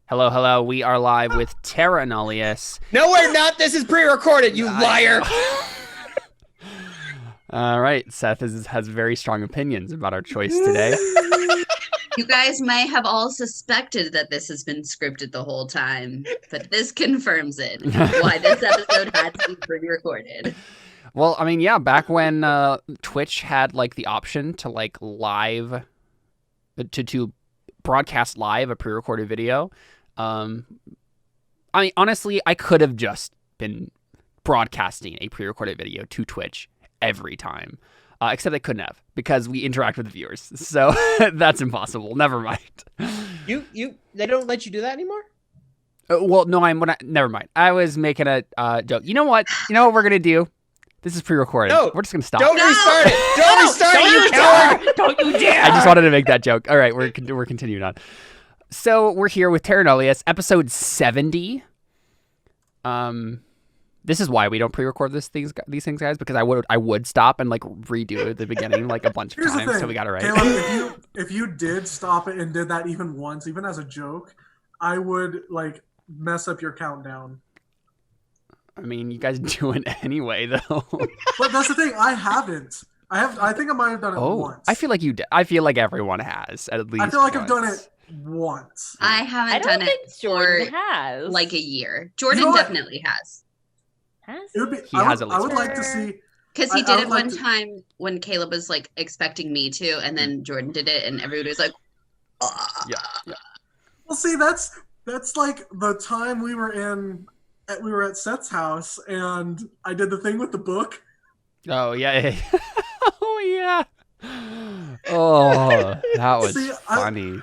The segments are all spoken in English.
Hello, hello. We are live with Terra Nullius. No, we're not. This is pre-recorded, you liar. All right. Seth has very strong opinions about our choice today. You guys may have all suspected that this has been scripted the whole time, but this confirms it. Why this episode had to be pre-recorded. Well, I mean, yeah, back when Twitch had like the option to like live to broadcast live a pre-recorded video. I mean, honestly, I could have just been broadcasting a pre-recorded video to Twitch every time, except I couldn't have because we interact with the viewers. So that's impossible. Never mind. They don't let you do that anymore? Well, no, never mind. I was making a joke. You know what? You know what we're gonna do? This is pre-recorded. No, we're just gonna stop. Don't restart it. Don't restart it, you coward. Don't you dare! I just wanted to make that joke. All right, we're continuing on. So we're here with Terra Nullius, episode 70. This is why we don't pre-record these things, guys, because I would stop and like redo the beginning like a bunch of times, so we got it right. Caleb, if you did stop it and did that even once, even as a joke, I would like mess up your countdown. I mean, you guys do it anyway, though. But that's the thing. I haven't. I think I might have done it once. I feel like you did. I feel like everyone has at least. I feel like once. I've done it once. I haven't done it Jordan for has. like a year. Jordan definitely has. Has It would be, He I has would, at least I would once. like to see. Because he I did would it like one to- time when Caleb was like expecting me to, and then Jordan did it, and everybody was like, Yeah. Well, see, that's like the time we were at Seth's house, and I did the thing with the book. Oh yeah. Oh yeah. Oh, that was See, funny.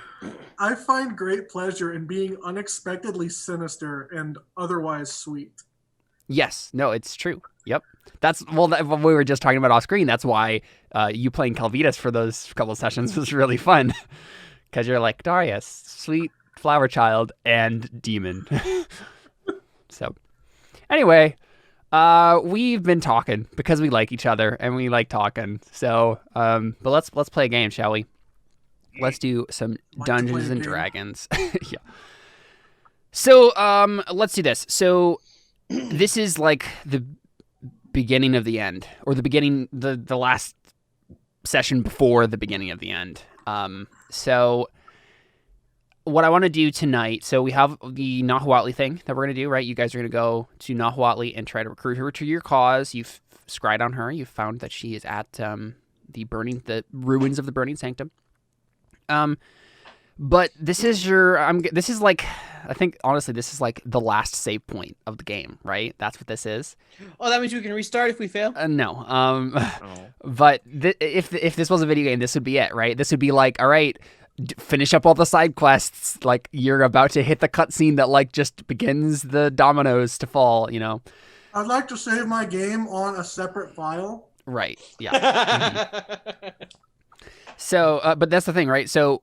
I find great pleasure in being unexpectedly sinister and otherwise sweet. Yes. No, it's true. Yep. That's what we were just talking about off screen. That's why you playing Calvitas for those couple of sessions was really fun. Because you're like, Darius, sweet flower child and demon. So, anyway, we've been talking because we like each other and we like talking. So, but let's play a game, shall we? Let's do some Dungeons and Dragons. Yeah. So, let's do this. So, this is like the beginning of the end, or the beginning, the last session before the beginning of the end. So what I want to do tonight, so we have the Nahuatli thing that we're going to do, right? You guys are going to go to Nahuatli and try to recruit her to your cause. You've scryed on her. You've found that she is at the ruins of the Burning Sanctum. But this is I think, honestly, this is like the last save point of the game, right? That's what this is. Oh, that means we can restart if we fail? No. But if this was a video game, this would be it, right? This would be like, all right, finish up all the side quests. Like, you're about to hit the cutscene that like just begins the dominoes to fall, you know? I'd like to save my game on a separate file. Right. Yeah. Mhm. So, but that's the thing, right? So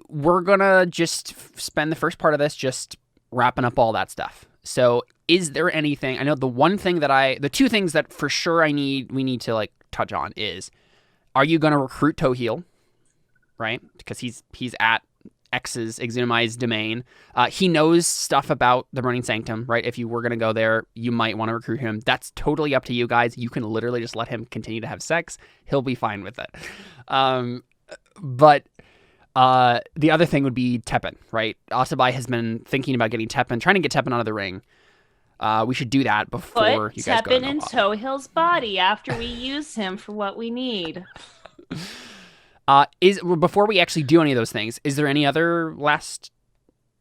we're gonna just spend the first part of this just wrapping up all that stuff. So is there anything, I know the two things that for sure we need to like touch on is, are you gonna recruit Tohil, right? Because he's at X's Exunomized domain. He knows stuff about the Burning Sanctum, right? If you were gonna go there, you might want to recruit him. That's totally up to you guys. You can literally just let him continue to have sex. He'll be fine with it. But the other thing would be Teppan, right? Asabai has been thinking about getting Teppan, trying to get Teppan out of the ring. We should do that before you guys go to Teppan in Tohil's body after we use him for what we need. Before we actually do any of those things, is there any other last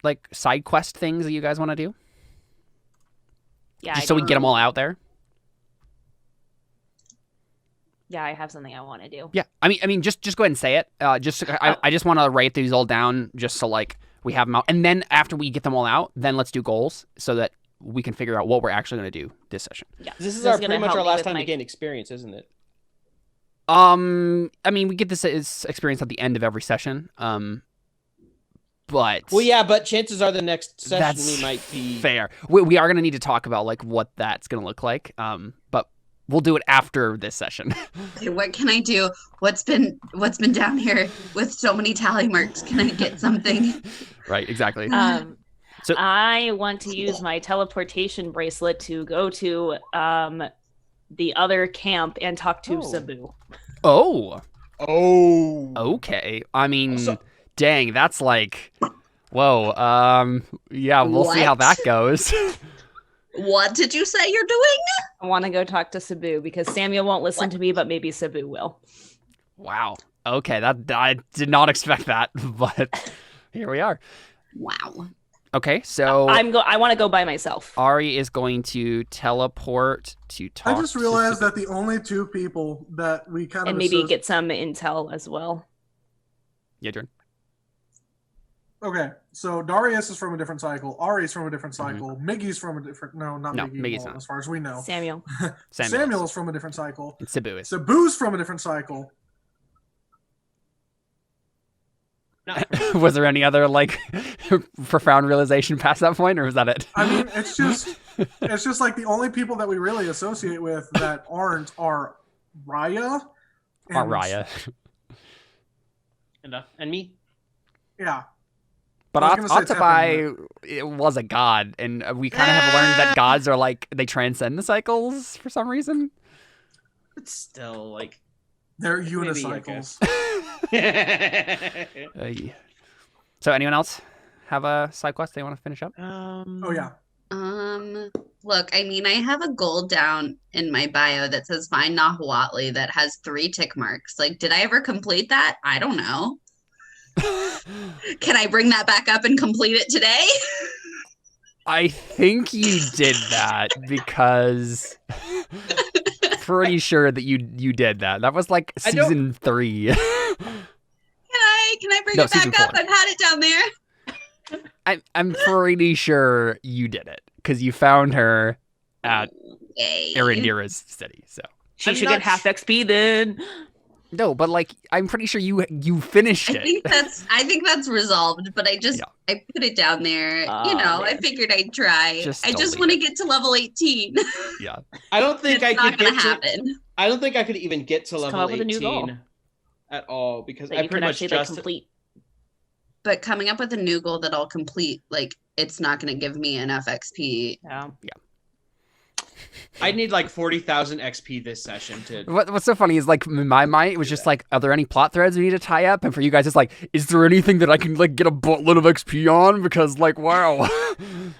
like side quest things that you guys want to do? Yeah, Just so we get them all out there. Yeah, I have something I want to do. Yeah, I mean, just go ahead and say it. I just want to write these all down just so like we have them out, and then after we get them all out, then let's do goals so that we can figure out what we're actually going to do this session. Yeah, This is gonna pretty much help our me last with time my- to gain experience, isn't it? I mean, we get this experience at the end of every session. But Well, yeah, but chances are the next session that's we might be fair. We are going to need to talk about like what that's going to look like. But we'll do it after this session. okay, what can I do? What's been down here with so many tally marks? Can I get something? Right, exactly. I want to use my teleportation bracelet to go to the other camp and talk to Sabu. Oh, Oh. okay. I mean, So- dang, that's like, whoa. Yeah, we'll see how What? that goes. What did you say you're doing? I want to go talk to Sabu because Samuel won't listen to me, but maybe Sabu will. Wow. Okay, that I did not expect that, but here we are. Wow. Okay, so I want to go by myself. Ari is going to teleport to talk. I just realized that the only two people that we kind of And maybe get some intel as well. Yeah, Jordan. Okay, so Darius is from a different cycle. Ari's from a different cycle. Miggy's from a different. No, not No, Miggy. Miggy's well, not. as far as we know. Samuel. Samuel's from a different cycle. And Sabu is. Sabu's from a different cycle. Was there any other like profound realization past that point, or was that it? I mean, it's just like the only people that we really associate with that aren't are Raya. and- Raya. And me? Yeah. But I was gonna say Octopi it was a god, and we kind of have learned that gods are like they transcend the cycles for some reason. It's still like. They're Maybe, I unicycles. Yeah. So, anyone else have a side quest they want to finish up? Oh yeah. Look, I mean, I have a goal down in my bio that says find Nahuatli that has 3 tick marks. Like, did I ever complete that? I don't know. Can I bring that back up and complete it today? I think you did that because pretty sure that you did that. That was like I don't- season 3. Can I bring No, it back season up? 4. I've had it down there. I'm pretty sure you did it because you found her at Yay. Arendira's city. So She I'm should not get half XP then. no, but like I'm pretty sure you finished I it. think that's resolved, but I put it down there. Oh, I man. figured I'd try. Just I don't just leave want to it. get to level 18. Yeah. I don't think It's I not could gonna get to. happen. I don't think I could even get to Just come level up with a new goal. 18 at all because That I you pretty can much actually like, just. complete. But coming up with a new goal that I'll complete, like, it's not going to give me enough XP. Yeah. I need like 40,000 XP this session to. What's so funny is like in my mind it was just like, are there any plot threads we need to tie up? And for you guys, it's like, is there anything that I can like get a buttload of XP on? Because like, wow.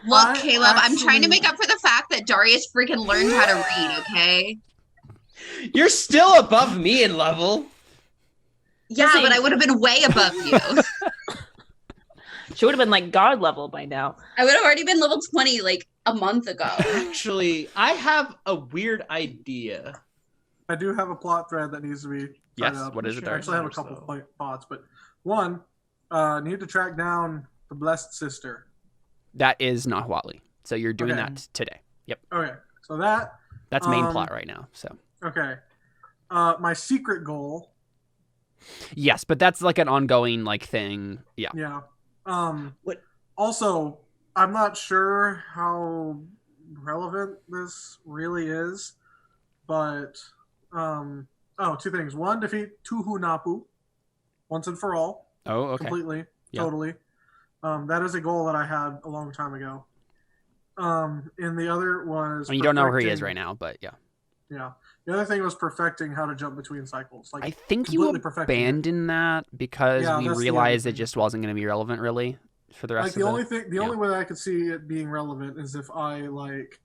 Look, Caleb, I'm trying to actually- make up for the fact that Darius freaking learned how to read, okay? You're still above me in level. Yeah, Listen. but I would have been way above you. She would have been like guard level by now. I would have already been level 20 like a month ago. Actually, I have a weird idea. I do have a plot thread that needs to be tied Yes, up. what is it, I Darius? actually have a couple thoughts, but one, need to track down the Blessed Sister. That is Nahuatli. So you're doing Okay. that today. Yep. Okay, so that That's main Um, plot right now. So okay. My secret goal, yes, but that's like an ongoing like thing. Yeah. yeah. What- Also, I'm not sure how relevant this really is, but 2 things. One, defeat Tuhu Napu once and for all. Oh, okay. Completely, Yeah. totally. That is a goal that I had a long time ago. And the other was I mean, you don't know where he is perfecting- right now, but yeah. Yeah. The other thing was perfecting how to jump between cycles. Like I think you completely perfecting it. abandoned that because Yeah, we that's the realized other it thing. just wasn't going to be relevant really for the rest Like of the only thing, the yeah. only way that I could see it being relevant is if I like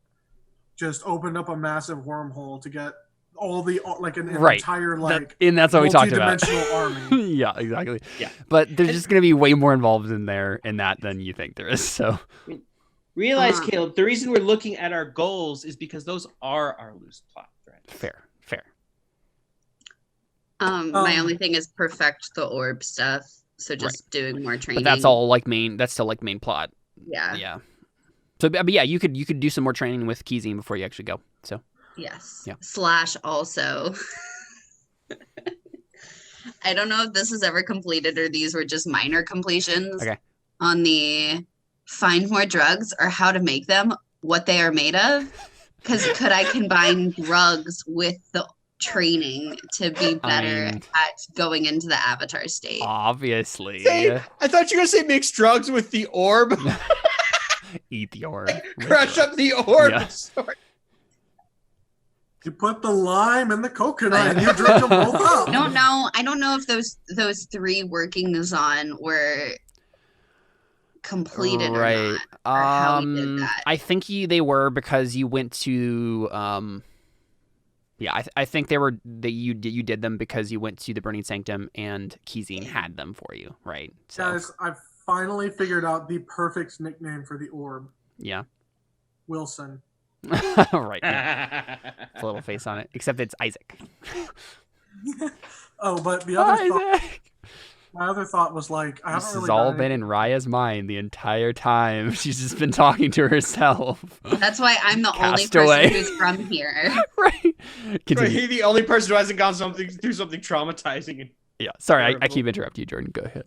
just opened up a massive wormhole to get all the like an Right. entire That- like and that's what we talked about. multi-dimensional army. Yeah, exactly. Yeah. But there's just going to be way more involved in that than you think there is. So Realize, Uh-huh. Caleb, the reason we're looking at our goals is because those are our loose plot threads. fair. My only thing is perfect the orb stuff. So just doing more training. But that's all like main. That's still like main plot. Yeah. Yeah. So, but yeah, you could do some more training with Kizine before you actually go. So Yes. Yeah. / also. I don't know if this is ever completed or these were just minor completions. Okay. On the find more drugs or how to make them, what they are made of. Because could I combine drugs with the training to be better mean- at going into the avatar state? obviously, Say, I thought you were going to say mix drugs with the orb. Eat the orb. Crush up the orb. Yeah. You put the lime and the coconut and you drink them both up. I don't know if those 3 working Nazan were completed or not, or how we did that. I think they were because you went to I think they were that you did them because you went to the Burning Sanctum and Kizine had them for you, right? So, Guys, I've finally figured out the perfect nickname for the orb. yeah. Wilson. Right. Yeah. A little face on it, except it's Isaac. Oh, but the other thought, Isaac. my other thought was like, I This haven't has really all done been in Raya's mind the entire time. She's just been talking to herself. That's why I'm the only Castaway. person who's from here. Right. Bro, Continue. he's the only person who hasn't gone through something traumatizing. Yeah. Sorry, I Terrible. keep interrupting you, Jordan. Go ahead.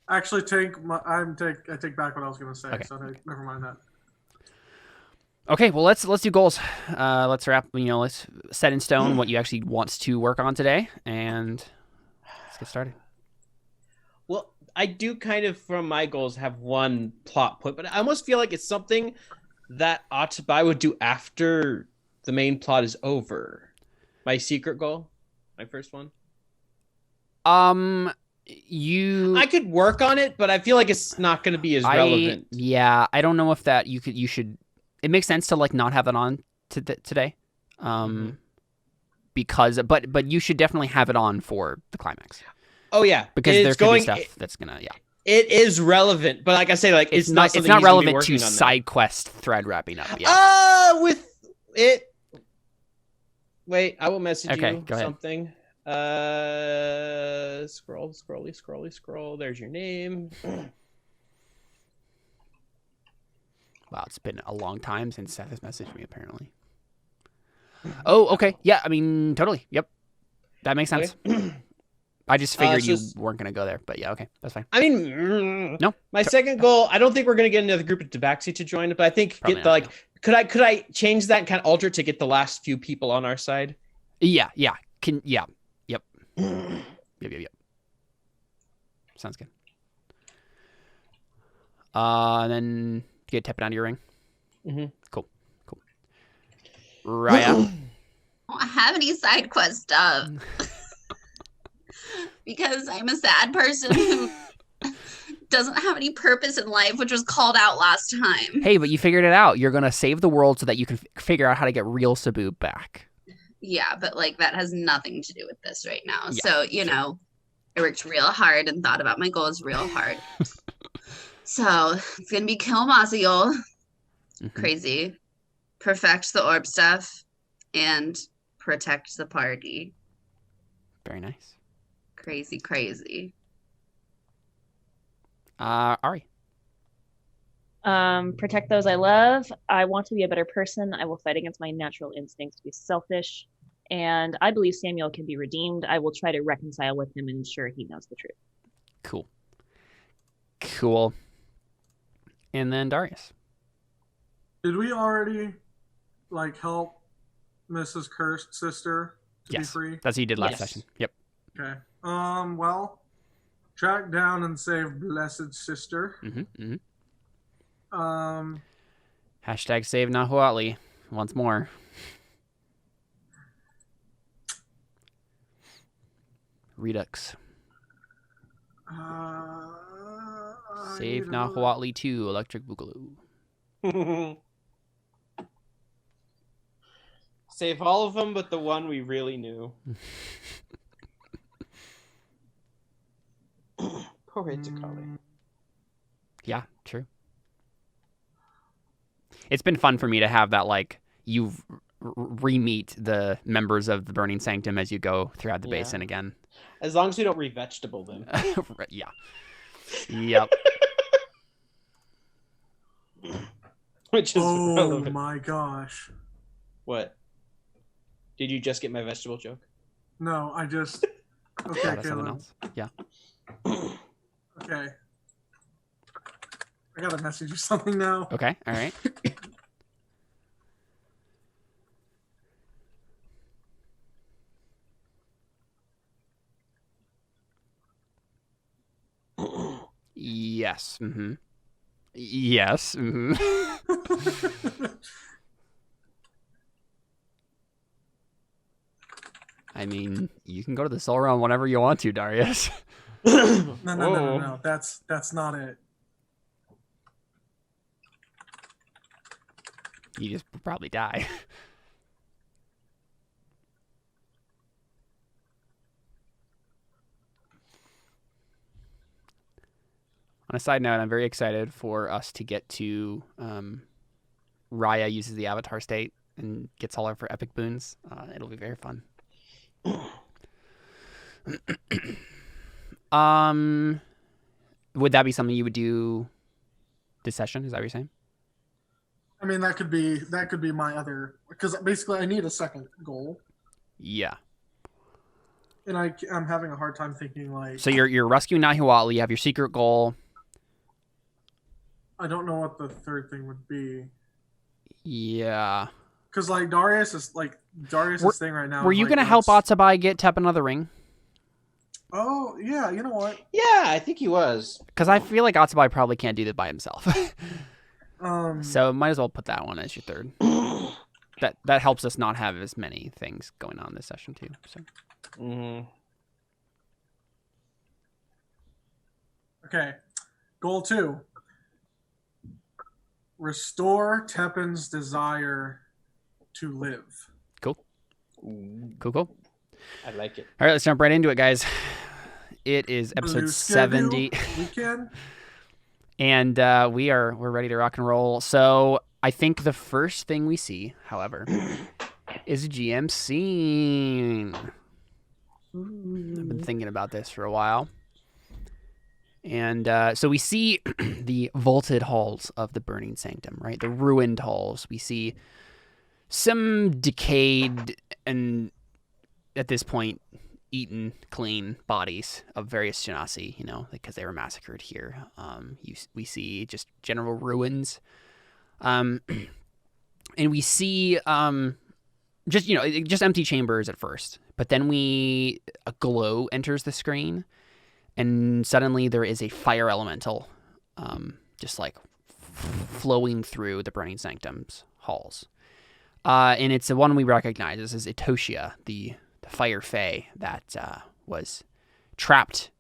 Actually, I take back what I was going to say. Okay. So never mind that. Okay, well let's do goals. Let's wrap. Let's set in stone what you actually want to work on today, and let's get started. Well, I do kind of, from my goals, have one plot point, but I almost feel like it's something that Atabai would do after the main plot is over. My secret goal, my first one. I could work on it, but I feel like it's not going to be as relevant. Yeah, I don't know if that you should. It makes sense to like not have it on today, because but you should definitely have it on for the climax. Oh yeah, because there could be stuff that's gonna It is relevant, but like I say, like it's not it's not relevant to side quest thread wrapping up. Yeah. With it. Wait, I will message Okay, you go ahead. something. Scroll. There's your name. Wow, it's been a long time since Seth has messaged me, apparently. Oh, okay. Yeah, I mean, totally. Yep. That makes sense. Okay. I just figured you weren't going to go there, but yeah, okay. That's fine. I mean, No. My second goal, I don't think we're going to get another group of Tabaxi to join, but I think Probably get the, not, like, could I change that and kind of alter it to get the last few people on our side? Yeah. Yep. Sounds good. And then get tapping out of your ring. Mm-hmm. Cool. Raya. I don't have any side quest stuff. Because I'm a sad person who doesn't have any purpose in life, which was called out last time. Hey, but you figured it out. You're going to save the world so that you can figure out how to get real Sabu back. Yeah, but like that has nothing to do with this right now. Yeah. So, I worked real hard and thought about my goals real hard. So it's going to be kill Maziol. Crazy. Perfect the orb stuff and protect the party. Very nice. Crazy. Ari. Protect those I love. I want to be a better person. I will fight against my natural instincts to be selfish. And I believe Samuel can be redeemed. I will try to reconcile with him and ensure he knows the truth. Cool. And then Darius. Did we already help Mrs. Cursed sister to be Yes. free? That's what you did last Yes. session. Yep. Okay. Well, track down and save Blessed Sister. Hashtag save Nahuatli once more. Redux. Save Nahuatli 2, Electric Boogaloo. Save all of them, but the one we really knew. Poor Itakali. Yeah, true. It's been fun for me to have that, you re-meet the members of the Burning Sanctum as you go throughout the basin again. As long as we don't re-vegetable them. Yeah. Yep. Which is relevant. My gosh. What? Did you just get my vegetable joke? No, I just... Okay, Thought of something Caleb. else. Yeah. Okay. I gotta message you something now. Okay, all right. Yes. Yes. Mhm. I mean, you can go to the Soul Realm whenever you want to, Darius. No. That's not it. You just probably die. On a side note, I'm very excited for us to get to Raya uses the Avatar state and gets all of her epic boons. It'll be very fun. Would that be something you would do this session? Is that what you're saying? I mean, that could be my other, because basically I need a second goal, Yeah. and I'm having a hard time thinking like. So you're rescuing Nahuatli. You have your secret goal. I don't know what the third thing would be. Yeah. Because like Darius' thing right now. Were is, you like, gonna help let's- Atsubai get Tep another ring? Oh yeah, you know what? Yeah, I think he was. Because I feel like Atsubai probably can't do that by himself. Um, So might as well put that one as your third. That helps us not have as many things going on this session too. So okay, goal 2. Restore Teppan's desire to live. cool. I like it. All right, let's jump right into it, guys. It is episode Blue 70, schedule, weekend. and we're ready to rock and roll. So I think the first thing we see, however, is a GM scene. I've been thinking about this for a while. And so we see the vaulted halls of the Burning Sanctum, right? The ruined halls. We see some decayed and, at this point, eaten clean bodies of various Genasi, because they were massacred here. We see just general ruins. And we see just empty chambers at first. But then a glow enters the screen. And suddenly there is a fire elemental, just like flowing through the Burning Sanctum's halls. And it's the one we recognize. This is Etoshia, the fire fae that was trapped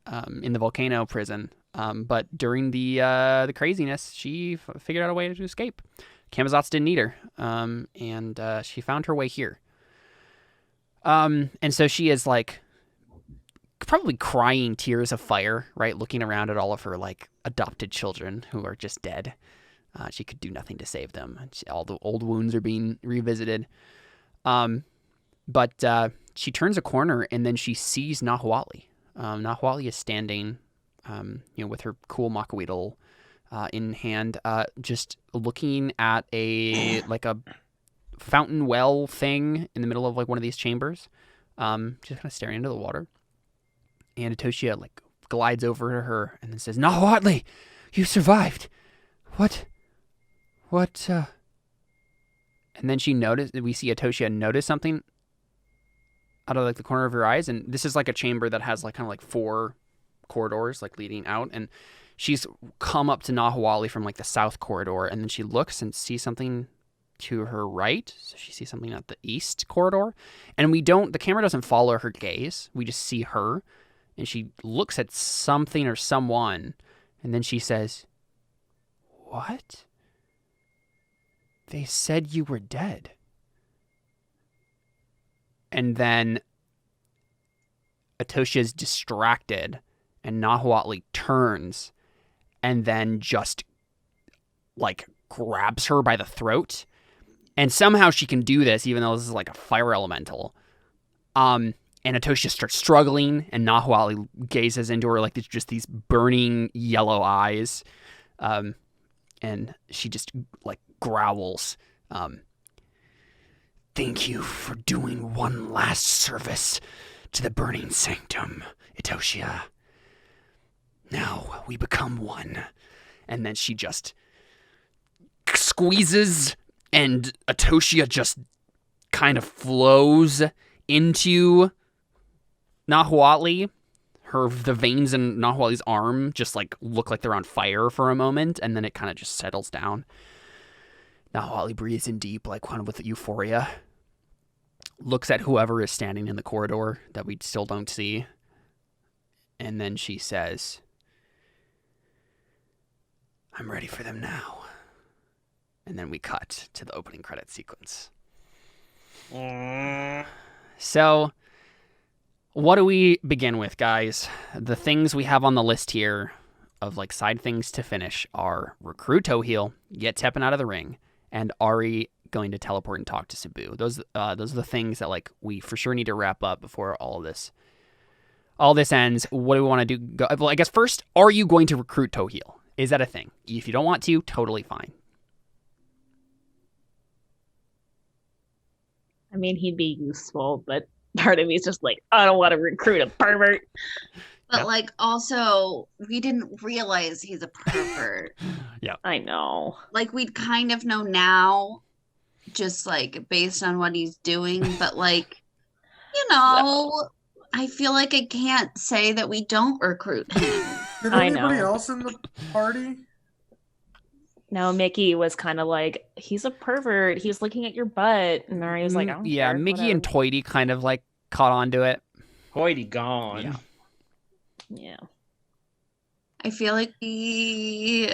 in the volcano prison. But during the craziness, she figured out a way to escape. Camazotz didn't need her, and she found her way here. And so she is like probably crying tears of fire, right? Looking around at all of her like adopted children who are just dead. She could do nothing to save them. All the old wounds are being revisited. But she turns a corner and then she sees Nahuatli. Nahuatli is standing, with her cool Makaweedle in hand, just looking at a fountain well thing in the middle of like one of these chambers. Just kind of staring into the water. And Etoshia like glides over to her and then says, "Nahuatli, you survived. What? And then we see Etoshia notice something out of like the corner of her eyes. And this is like a chamber that has like kind of like 4 corridors like leading out. And she's come up to Nahuatli from like the south corridor. And then she looks and sees something to her right. So she sees something at the east corridor. And the camera doesn't follow her gaze. We just see her. And she looks at something or someone. And then she says, "What? They said you were dead." And then Etoshia's distracted. And Nahuatli turns. And then just like grabs her by the throat. And somehow she can do this, even though this is like a fire elemental. And Etoshia starts struggling, and Nahuatli gazes into her like just these burning yellow eyes. And she just like growls, "Thank you for doing one last service to the Burning Sanctum, Etoshia. Now we become one." And then she just squeezes, and Etoshia just kind of flows into Nahuatli. the veins in Nahuatli's arm just like look like they're on fire for a moment, and then it kind of just settles down. Nahuatli breathes in deep, like one with euphoria. Looks at whoever is standing in the corridor that we still don't see. And then she says, I'm ready for them now. And then we cut to the opening credit sequence. So, what do we begin with, guys? The things we have on the list here of like side things to finish are recruit Tohil, get Teppan out of the ring, and Ari going to teleport and talk to Sabu. Those are the things that like we for sure need to wrap up before all this ends. What do we want to do? Well, I guess first, are you going to recruit Tohil? Is that a thing? If you don't want to, totally fine. I mean, he'd be useful, but part of me is just like, I don't want to recruit a pervert. But like, also, we didn't realize he's a pervert. Yeah, I know. Like, we'd kind of know now, just like based on what he's doing. But like, I feel like I can't say that we don't recruit him. Did I anybody know. else in the party? No, Mickey was kind of like, he's a pervert. He was looking at your butt. And Ari was like, I don't yeah, care, Mickey and whatever. Toity kind of like caught on to it. Hoity gone. Yeah. Yeah. I feel like we,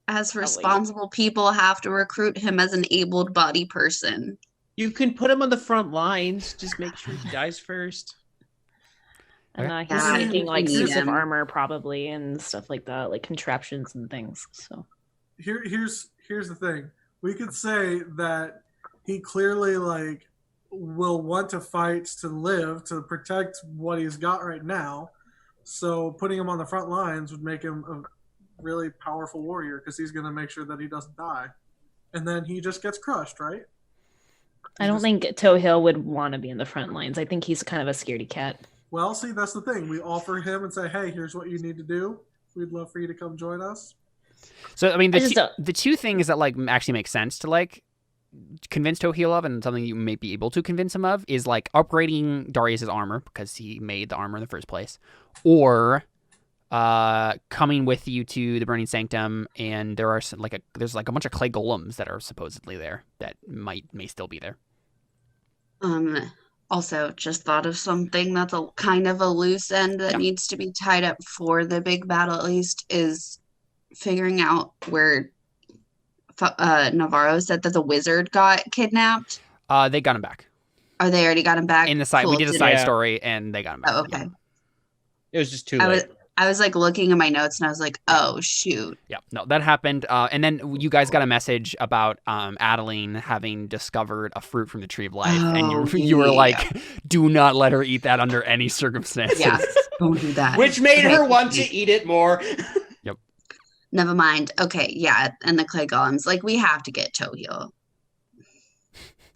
as wait. responsible people, have to recruit him as an able-bodied person. You can put him on the front lines. Just make sure he dies first. And he's Yeah, making like we need suits of him. armor probably and stuff like that, like contraptions and things. So Here's the thing. We could say that he clearly like will want to fight to live to protect what he's got right now. So putting him on the front lines would make him a really powerful warrior because he's going to make sure that he doesn't die. And then he just gets crushed, right? I don't think Tohil would want to be in the front lines. I think he's kind of a scaredy cat. Well, see, that's the thing. We offer him and say, hey, here's what you need to do. We'd love for you to come join us. So, I mean, I just don't- the two things that like actually make sense to like convince Tohil of, and something you may be able to convince him of, is like upgrading Darius' armor because he made the armor in the first place, or coming with you to the Burning Sanctum, and there's a bunch of clay golems that are supposedly there that may still be there. Also, just thought of something that's a kind of a loose end that Yeah. needs to be tied up for the big battle, at least, is figuring out where Navarro said that the wizard got kidnapped. They got him back Are they already got him back? in the side. Cool. We did a Did- side Yeah. story, and they got him back. Oh, okay. It was just too I late. was like looking at my notes and I was like, oh shoot. Yeah, no, that happened. And then you guys got a message about Adeline having discovered a fruit from the tree of life, and Oh, you were yeah. like, do not let her eat that under any circumstances. Yeah, don't do that. Which made her Okay. want to eat it more. Never mind. Okay, yeah, and the clay golems. Like, we have to get Tohil.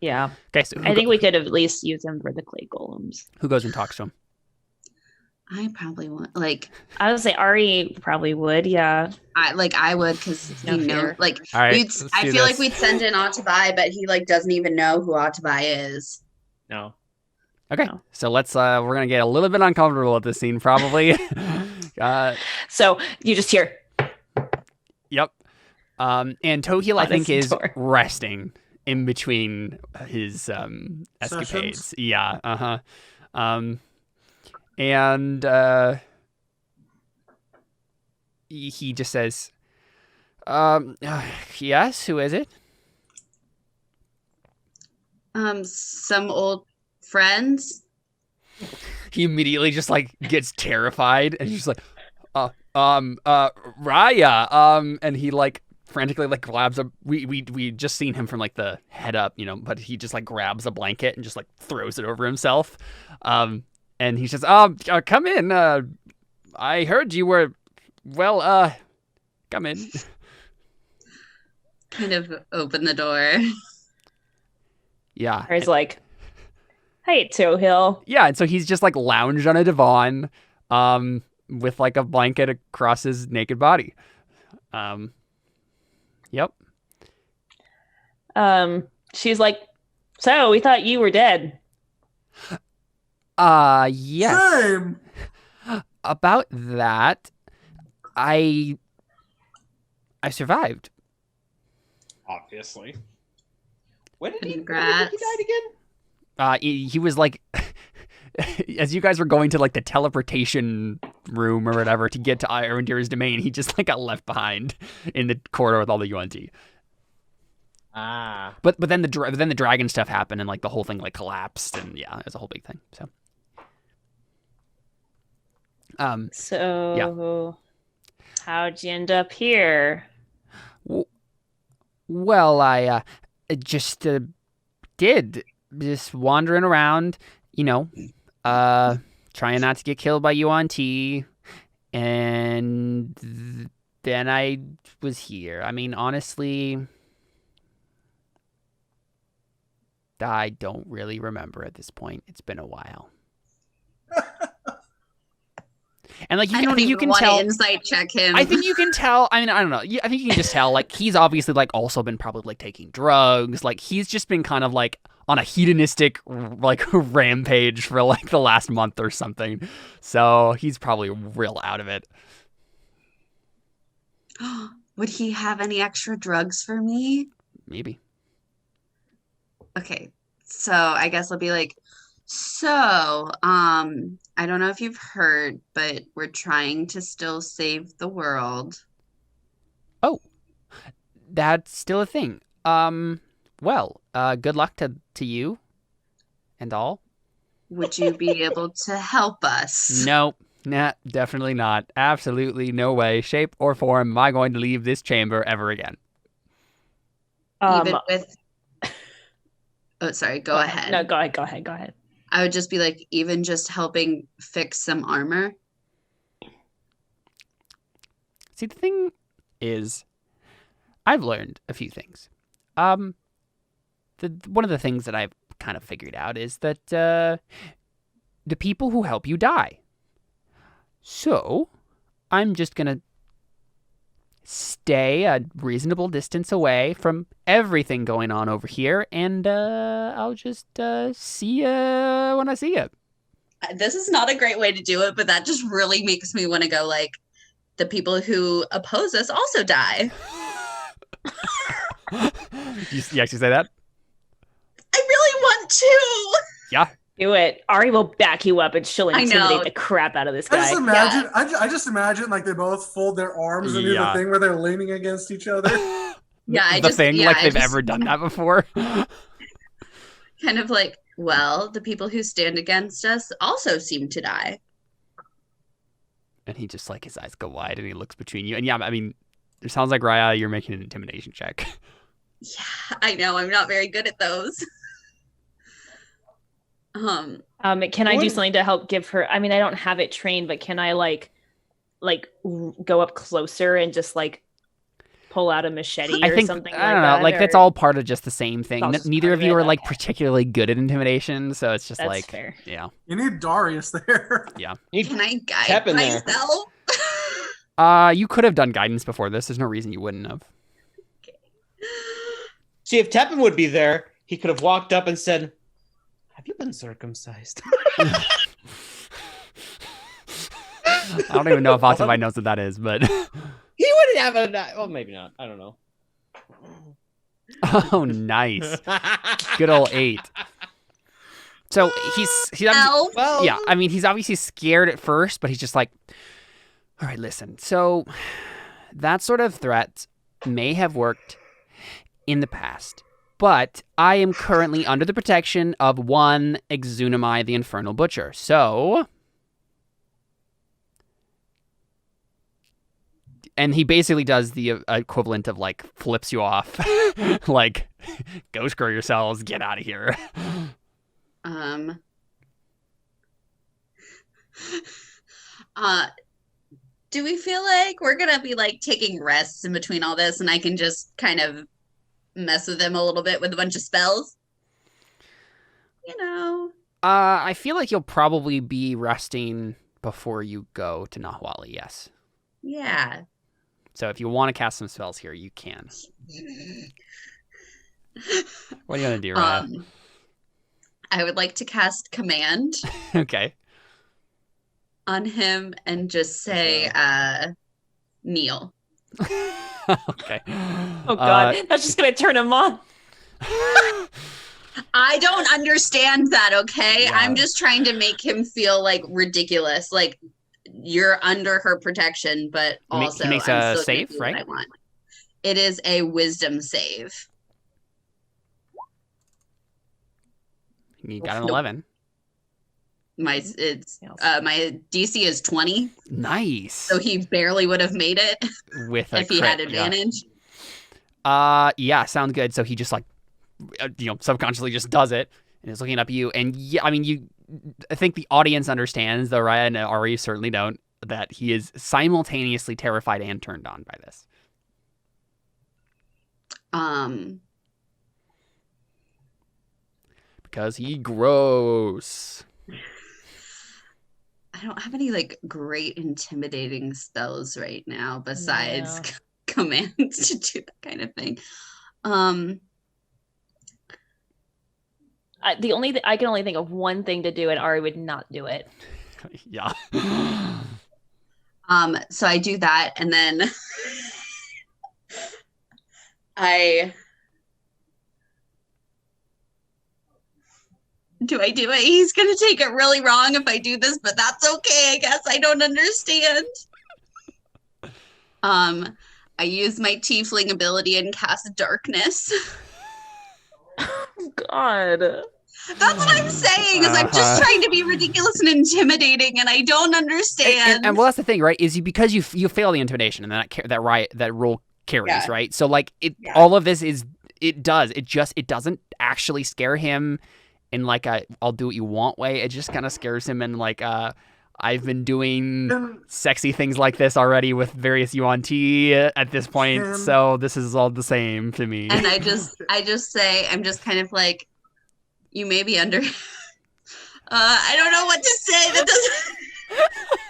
Yeah. Okay, so I think we could at least use him for the clay golems. who goes and talks to him? I probably want, like, I would say Ari probably would, yeah. I would, because No he knows, fear. like, All right, we'd, let's I do feel like this. we'd send in Atabai, but he, like, doesn't even know who Atabai is. No. Okay, No. so let's we're gonna get a little bit uncomfortable at this scene, probably. So you just hear, Yep. And Tohil, I On think, his is door. resting in between his escapades. Yeah. And he just says, "Yes, who is it?" Some old friends. He immediately just like gets terrified, and he's just like, Raya, and he like frantically like grabs a we just seen him from like the head up, but he just like grabs a blanket and just like throws it over himself, and he says, come in, I heard you were, well, come in. Kind of open the door. Yeah. Ari's like, hey, Tohil. Yeah, and so he's just like lounged on a divan, with like a blanket across his naked body. Yep. She's like, so we thought you were dead. Yes. Same. about that, I survived. Obviously. When did he Congrats. died again? He was like, as you guys were going to like the teleportation room or whatever to get to Irondeer's domain, he just like got left behind in the corridor with all the UNT. Ah. But then the dragon stuff happened and like the whole thing like collapsed and yeah, it was a whole big thing. So how'd you end up here? Well, I just did just wandering around, trying not to get killed by UNT, and then I was here. I mean, honestly, I don't really remember at this point. It's been a while. And like I don't even want to insight check him. I think you can tell. I mean, I don't know. I think you can just tell. Like he's obviously like also been probably like taking drugs. Like he's just been kind of like on a hedonistic like rampage for like the last month or something. So he's probably real out of it. Would he have any extra drugs for me? Maybe. Okay, so I guess I'll be like, I don't know if you've heard, but we're trying to still save the world. Oh, that's still a thing. Well, good luck to you and all. Would you be able to help us? No, nah, definitely not. Absolutely no way, shape, or form am I going to leave this chamber ever again. Even with... Oh, sorry, go ahead. No, go ahead. I would just be like, even just helping fix some armor. See, the thing is, I've learned a few things. One of the things that I've kind of figured out is that the people who help you die. So, I'm just gonna stay a reasonable distance away from everything going on over here, and I'll just see ya when I see ya. This is not a great way to do it, but that just really makes me want to go like, the people who oppose us also die. You actually say that? I really want to. Yeah. Do it. Ari will back you up and she'll intimidate the crap out of this guy. I just imagine like they both fold their arms and do the thing where they're leaning against each other. They've ever done that before. Kind of like, well, the people who stand against us also seem to die. And he just like his eyes go wide and he looks between you. And yeah, I mean, it sounds like Raya, you're making an intimidation check. Yeah, I know. I'm not very good at those. Can I do something to help give her? I mean, I don't have it trained, but can I like go up closer and just like pull out a machete or something? I don't know. Like that's all part of just the same thing. Neither of you are like okay. particularly good at intimidation, so it's just That's like fair. Yeah. You need Darius there. Yeah. Can I guide myself? You could have done guidance before this. There's no reason you wouldn't have. Okay. See, if Teppan would be there, he could have walked up and said, "Have you been circumcised?" I don't even know if Octopi knows what that is, but he wouldn't have a. Well, maybe not. I don't know. Oh, nice. Good old 8. So he's Well, yeah. I mean, he's obviously scared at first, but he's just like, all right, listen. So that sort of threat may have worked in the past. But I am currently under the protection of one Exunamai the Infernal Butcher. So... And he basically does the equivalent of, like, flips you off. Like, go screw yourselves, get out of here. Do we feel like we're going to be, like, taking rests in between all this and I can just kind of mess with them a little bit with a bunch of spells? You know. I feel like you'll probably be resting before you go to Nahuatli, yes. Yeah. So if you want to cast some spells here, you can. What are you going to do, Raya? I would like to cast Command. Okay. on him and just say, kneel. Okay. Oh God, that's just gonna turn him on. I don't understand that, okay? Yeah. I'm just trying to make him feel like ridiculous. Like you're under her protection, but also he makes I'm a still gonna save, do what right? I want. It is a wisdom save. He got an Nope. 11. My DC is 20, Nice. so he barely would have made it With a if he crit, had advantage. Yeah, sounds good. So he just like, subconsciously just does it and is looking up at you. And yeah, I mean, I think the audience understands, though Raya and Ari certainly don't, that he is simultaneously terrified and turned on by this. Because he gross. I don't have any like great intimidating spells right now besides commands to do that kind of thing. I can only think of one thing to do, and Ari would not do it. Yeah. So I do that, and then do I do it? He's gonna take it really wrong if I do this, but that's okay. I guess I don't understand. I use my tiefling ability and cast darkness. God. That's what I'm saying, is I'm just trying to be ridiculous and intimidating, and I don't understand. And well, that's the thing, right? Is because you fail the intimidation, and then that roll carries, right? So like all of this it doesn't actually scare him in like a I'll do what you want way. It just kind of scares him in like I've been doing sexy things like this already with various UNT at this point, so this is all the same to me. And I just say, I'm just kind of like, you may be under. I don't know what to say. That doesn't.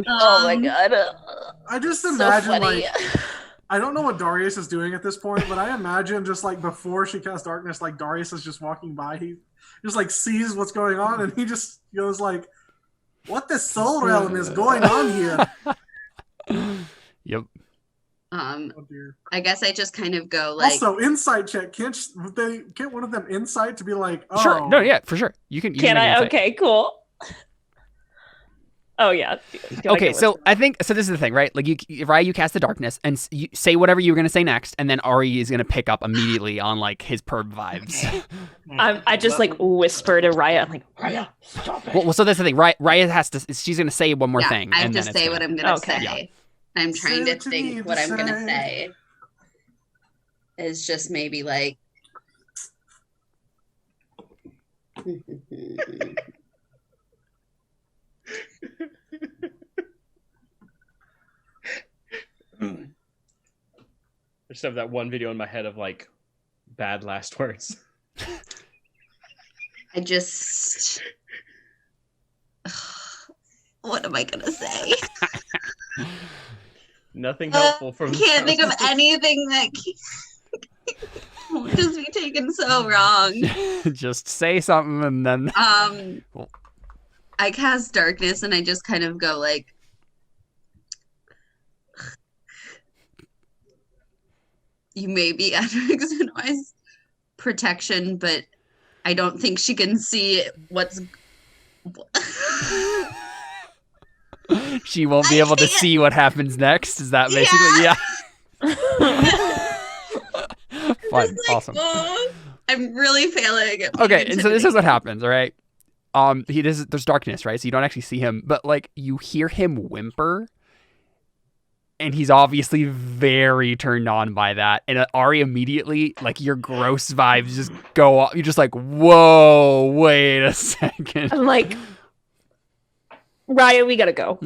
Oh my God. I just So imagine funny. like I don't know what Darius is doing at this point, but I imagine just like before she casts darkness, like Darius is just walking by. He just like sees what's going on, and he just goes like, "What the soul realm is going on here?" Yep. Oh dear. I guess I just kind of go like. Also, insight check. Can't one of them insight to be like, "Oh, Sure. No, yeah, for sure. You can. Can make an I? insight. Okay, cool. Oh yeah. Okay, so I think so. This is the thing, right? Like Raya, you cast the darkness and you say whatever you were gonna say next, and then Ari is gonna pick up immediately on like his perv vibes. I just like whisper to Raya. I'm like, Raya, stop it. Well, so that's the thing. Raya has to. She's gonna say one more Yeah, thing. I have and to then say what I'm gonna Okay. say. Yeah. I'm trying Say to what you think need what to I'm gonna say. say. Is just maybe like. I just have that one video in my head of like bad last words. I just. What am I gonna say? Nothing helpful from. I can't think of anything that will just be taken so wrong. Just say something and then. I cast darkness and I just kind of go like. You may be under Xenoi's protection, but I don't think she can see what's. She won't be able to see what happens next. Is that basically fun, Like, awesome. oh, I'm really failing. At Okay, and so this is what intimidating. happens, all right? There's darkness, right? So you don't actually see him, but like you hear him whimper, and he's obviously very turned on by that. And Ari immediately, like your gross vibes just go up. You're just like, whoa, wait a second. I'm like, Raya, we gotta go.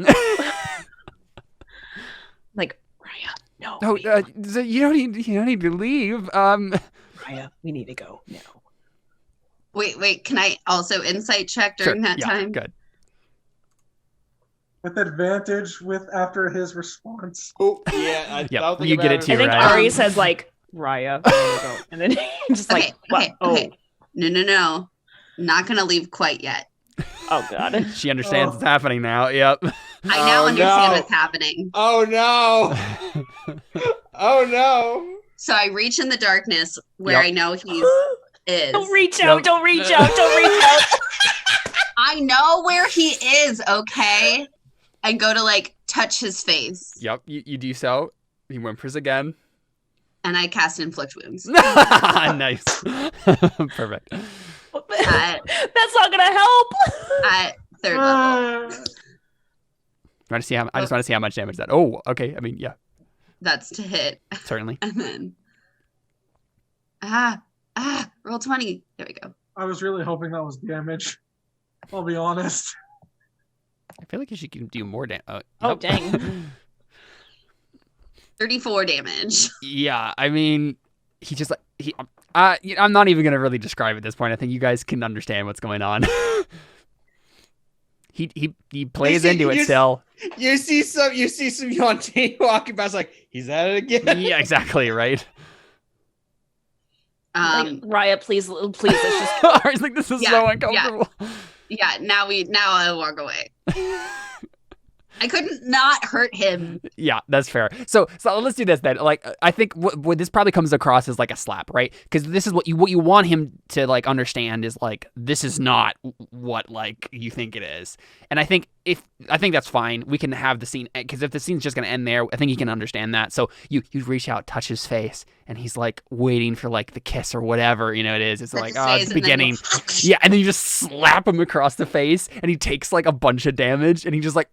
Like, Raya, no. Oh, you don't need to leave. Raya, we need to go now. Wait. Can I also insight check during that time? Good. With advantage, after his response. Oh yeah, Yeah, you get it too. I think right? Ari says like, Raya, we gotta go, and then just like, Okay. what? Oh, No. Not gonna leave quite yet. Oh god. She understands what's happening now. Yep. I now Oh, understand no. what's happening. Oh no! Oh no! So I reach in the darkness where Yep. I know he is. Don't reach out, Yep. don't reach out, don't reach out. I know where he is, okay? And go to like touch his face. Yep. You do so. He whimpers again. And I cast inflict wounds. Nice. Perfect. That's not gonna help. At third level. I just want to see how much damage that. Oh, okay. I mean, yeah, That's to hit. certainly. And then roll 20. There we go. I was really hoping that was damage. I'll be honest. I feel like she can do more damage. Oh, dang. 34 damage. Yeah, I mean, he just I'm not even gonna really describe at this point. I think you guys can understand what's going on. He plays into it still. You see some Yuan-Ti walking past, like he's at it again. Yeah, exactly, right. Like, Raya, please, let's just. I was like, this is so Yeah, uncomfortable. Yeah, now I walk away. I couldn't not hurt him. Yeah, that's fair. So let's do this then. Like, I think what this probably comes across as like a slap, right? Because this is what you want him to like understand is like this is not what like you think it is. And I think that's fine. We can have the scene because if the scene's just gonna end there, I think he can understand that. So you reach out, touch his face, and he's like waiting for like the kiss or whatever it is. It's like it's the beginning. Yeah, and then you just slap him across the face, and he takes like a bunch of damage, and he just like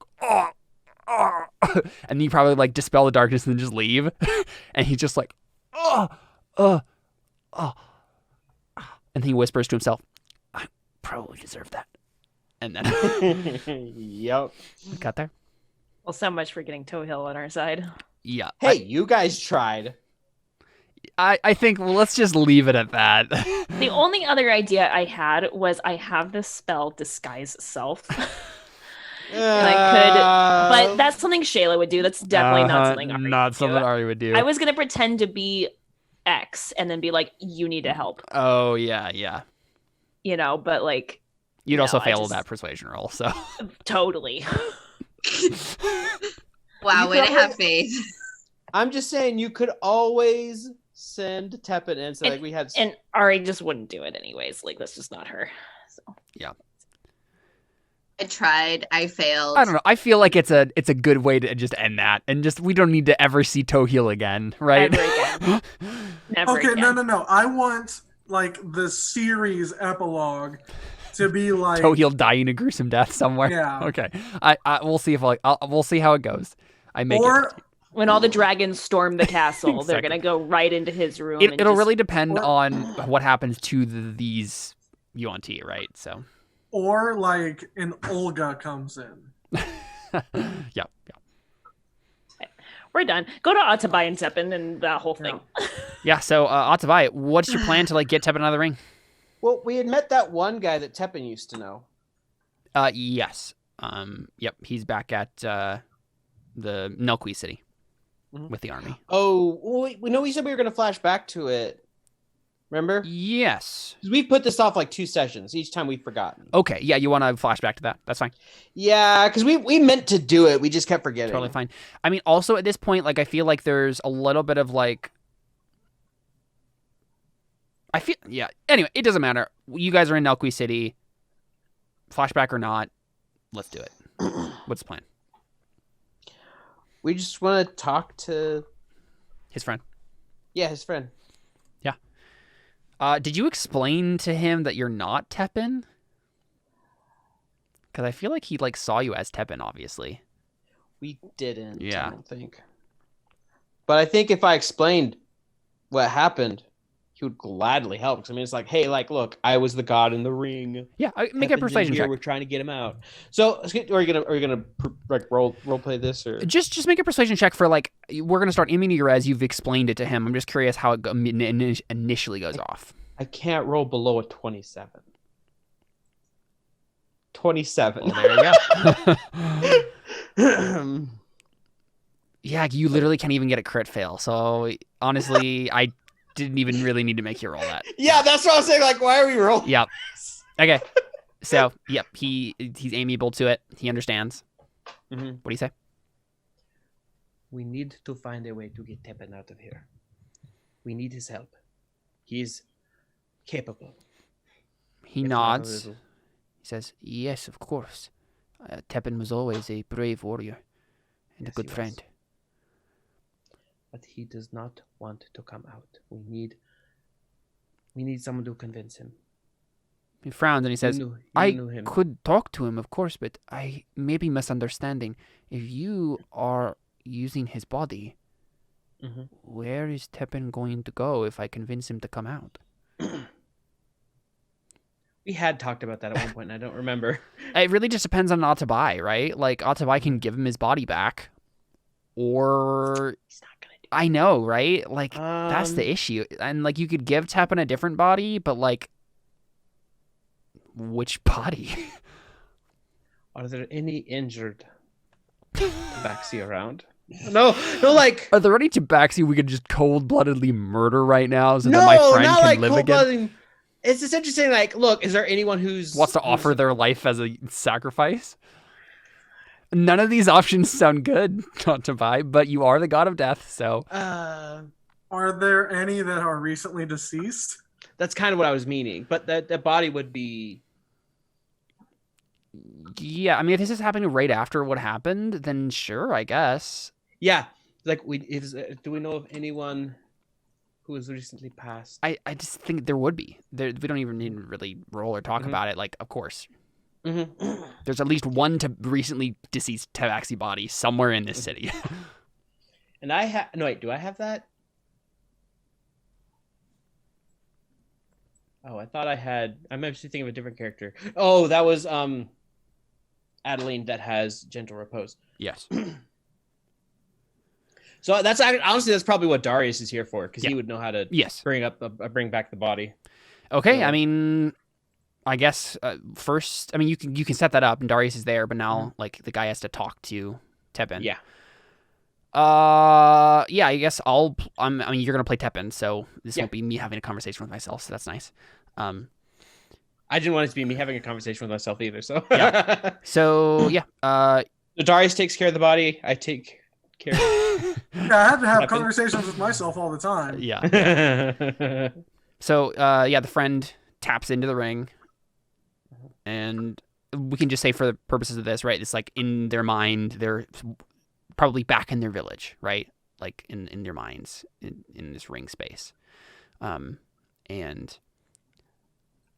and you probably like dispel the darkness and then just leave. And he's just like, and he whispers to himself, I probably deserve that. And then Yep. got there. Well, so much for getting Toe Hill on our side. Yeah. Hey, you guys tried. I think let's just leave it at that. The only other idea I had was I have this spell Disguise Self. And I could, but that's something Shayla would do. That's definitely not something Ari not would something do. Ari would do. I was gonna pretend to be X and then be like, "You need to help," Oh yeah. But like, You'd also I fail just- that persuasion roll. So totally. Wow, You way to could have faith. I'm just saying you could always send Tepet in. So like we had. And Ari just wouldn't do it anyways. Like that's just not her. So I tried. I failed. I don't know. I feel like it's a good way to just end that, and just we don't need to ever see Tohil again, right? Never again. Never Okay, again. no. I want like the series epilogue to be like Tohil dying a gruesome death somewhere. Yeah. Okay. We'll see if we'll see how it goes. I make or it. When all the dragons storm the castle, they're Exactly. gonna go right into his room. It'll really depend or- on what happens to these Yuan-Ti, right? So. or like an Olga comes in. Yeah. We're done. Go to Atabai and Tepin and that whole thing. Yeah. So, Atabai, what's your plan to like get Tepin out of the ring? Well, we had met that one guy that Tepin used to know. Yes. Yep. He's back at the Nelqui city with the army. Oh, well, we know we said we were going to flash back to it. Remember? Yes. 'Cause we've put this off like 2 sessions. Each time we've forgotten. Okay. Yeah. You want to flash back to that? That's fine. Yeah, because we meant to do it. We just kept forgetting. Totally fine. I mean, also at this point, like I feel like there's a little bit of like. Anyway, it doesn't matter. You guys are in Nelqui City. Flashback or not, let's do it. What's the plan? We just want to talk to, His friend. his friend. Did you explain to him that you're not Tepin? Because I feel like he like saw you as Tepin, obviously. We didn't. Yeah. I don't think. But I think if I explained what happened, he would gladly help. 'Cause I mean, it's like, hey, like, look, I was the god in the ring. Yeah, make a Tepin's in persuasion here, check. We're trying to get him out. So, are you gonna like role play this or? Just make a persuasion check for like we're gonna start aiming you as you've explained it to him. I'm just curious how it initially goes off. I can't roll below a 27. 27. Well, there you go. Yeah, you literally can't even get a crit fail. So honestly, I didn't even really need to make you roll that. Yeah, that's what I was saying. Like, why are we rolling? Yep. Okay. So, yep, he's amiable to it. He understands. Mm-hmm. What do you say? We need to find a way to get Teppan out of here. We need his help. He's capable. He if not a nods. little. He says, yes, of course. Teppan was always a brave warrior and a Yes, good he was. friend. But he does not want to come out. We need someone to convince him. He frowns and he says, You I knew him. could talk to him, of course, but I may be misunderstanding. If you are using his body, Mm-hmm. where is Teppan going to go if I convince him to come out? We had talked about that at one point, and I don't remember. It really just depends on Atabai, right? Like, Atabai can give him his body back, or... He's not gonna do I know, right? Like, it. that's the issue. And, like, you could give Teppan a different body, but, like, which body? Are there any injured tabaxi around? No, like Are there any tabaxi we could just cold-bloodedly murder right now so no, that my friend not can like live again? cold-blooded. It's just interesting. Like, look, is there anyone who's Wants to offer their life as a sacrifice? None of these options sound good, not to buy, but you are the god of death, so... Are there any that are recently deceased? That's kind of what I was meaning. But that body would be. Yeah, I mean, if this is happening right after what happened, then sure, I guess. Yeah, like do we know of anyone who has recently passed? I just think there would be. We don't even need to really roll or talk Mhm. about it. Like, of course. Mm-hmm. There's at least one recently deceased tabaxi body somewhere in this city. And I have no wait. Do I have that? Oh, I thought I had. I'm actually thinking of a different character. Oh, that was Adeline that has gentle repose. Yes. So that's honestly that's probably what Darius is here for, because Yeah. he would know how to Yes. bring back the body. Okay, So- I mean, I guess first, I mean, you can set that up, and Darius is there, but now like the guy has to talk to Teppan. Yeah. Yeah, I guess I mean, you're gonna play Teppan, so this Yeah. won't be me having a conversation with myself, so that's nice. I didn't want it to be me having a conversation with myself either. So Yeah. So yeah, So Darius takes care of the body. I take care. Yeah, I have to have Weapon. conversations with myself all the time. yeah. Yeah. So yeah, the friend taps into the ring, and we can just say for the purposes of this, right? It's like in their mind, they're probably back in their village, right? Like in their minds in this ring space, and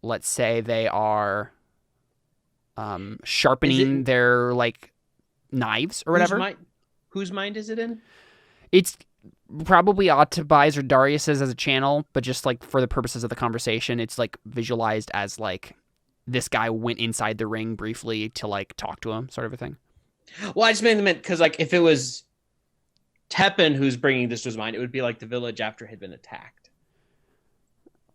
let's say they are sharpening their like knives or whatever. Whose mind is it in? It's probably Atabai's or Darius's as a channel, but just like for the purposes of the conversation, it's like visualized as like this guy went inside the ring briefly to like talk to him, sort of a thing. Well, I just meant because like if it was Teppan who's bringing this to his mind, it would be like the village after it had been attacked.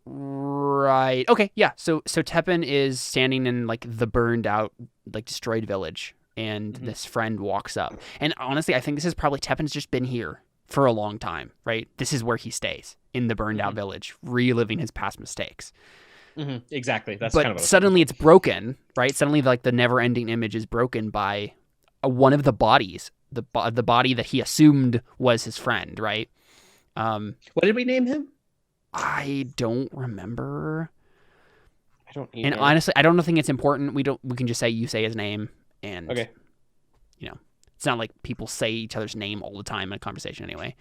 Right. Okay. Yeah. So Teppan is standing in like the burned out, like destroyed village, and this friend walks up. And honestly, I think this is probably Teppan's just been here for a long time, right? This is where he stays, in the burned out village, reliving his past mistakes. Exactly. That's But kind of what suddenly it's broken, right? Suddenly, like the never-ending image is broken by one of the bodies, the body that he assumed was his friend, right? What did we name him? I don't remember. I don't. And honestly, I don't think it's important. We can just say you say his name, and Okay. you know, it's not like people say each other's name all the time in a conversation anyway.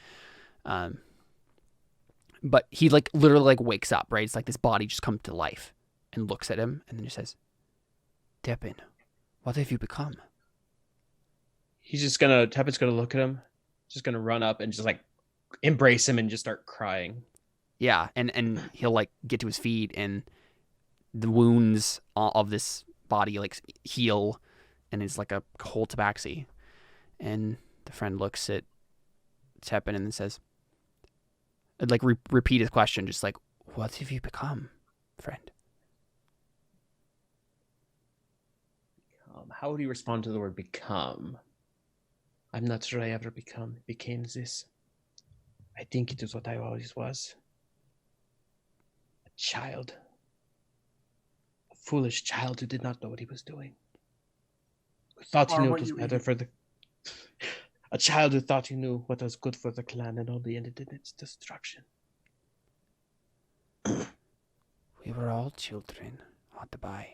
But he like literally like wakes up, right? It's like this body just comes to life and looks at him and then just says, "Teppan, what have you become?" Teppan's gonna look at him, just gonna run up and just like embrace him and just start crying. Yeah, and he'll like get to his feet and the wounds of this body like heal, and it's like a whole tabaxi. And the friend looks at Teppan and then says, like repeat his question, just like, "What have you become, friend?" How would he respond to the word become? I'm not sure I ever became this. I think it is what I always was. A child. A foolish child who did not know what he was doing. Who thought he Or knew what it was you better eat. for the... A child who thought he knew what was good for the clan and only ended in its destruction. We were all children, Atabai.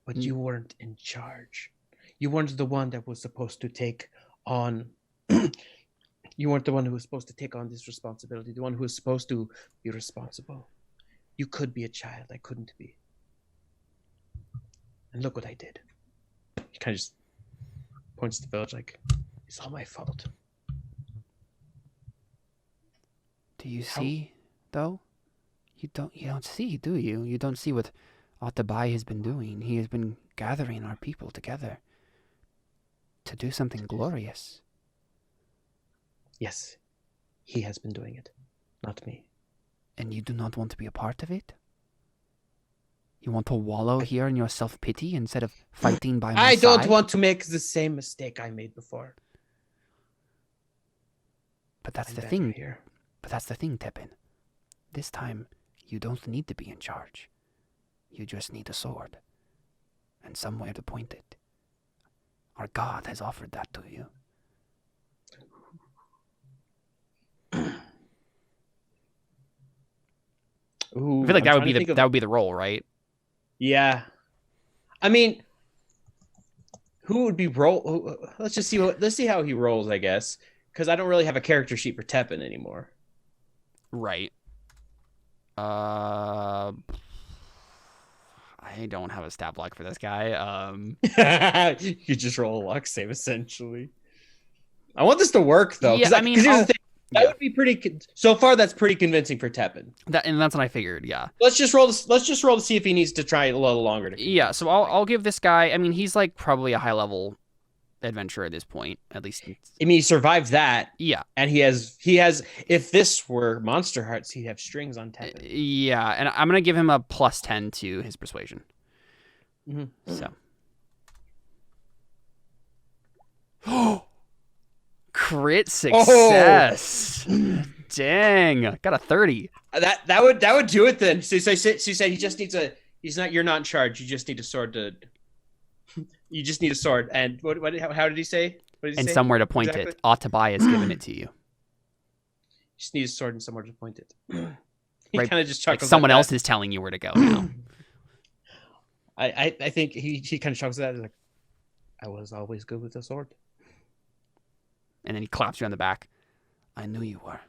But you weren't in charge. You weren't the one that was supposed to take on... You weren't the one who was supposed to take on this responsibility. The one who was supposed to be responsible. You could be a child. I couldn't be. And look what I did. He kind of just points to the village like, it's all my fault. Do you see, though? You don't see, do you? You don't see what Atabai has been doing. He has been gathering our people together to do something glorious. Yes, he has been doing it, not me. And you do not want to be a part of it? You want to wallow here in your self-pity instead of fighting by my I don't side? want to make the same mistake I made before. But that's I'm the better thing. here. But that's the thing, Tepin. This time, you don't need to be in charge. You just need a sword. And somewhere to point it. Our God has offered that to you. Ooh, I feel like I'm that would trying be to think of- that would be the role, right? Yeah. I mean, who would be roll? Let's see how he rolls, I guess, because I don't really have a character sheet for Tepin anymore. Right. I don't have a stat block for this guy. You just roll a luck save essentially. I want this to work though. Yeah, I mean, here's the I'll- thing. That would be pretty. So far, that's pretty convincing for Tepin. and that's what I figured. Yeah. Let's just roll. Let's just roll to see if he needs to try a little longer. To Yeah. So I'll give this guy. I mean, he's like probably a high level adventurer at this point, at least. I mean, he survived that, Yeah. and he has. If this were Monster Hearts, he'd have strings on Tepin. Yeah, and I'm gonna give him a +10 to his persuasion. Mm-hmm. So. Crit success. Dang, got a 30. That would do it then. So she said he just needs a. You're not in charge. You just need a sword to. You just need a sword. And how did he say? What did he And say? somewhere to point Exactly. it. Atabai has given it to you. You just need a sword and somewhere to point it. He Right, kind of just Like chuckles. someone at else that. is telling you where to go now. I think he kind of chuckles at that. He's like, I was always good with the sword. And then he claps you on the back. I knew you were.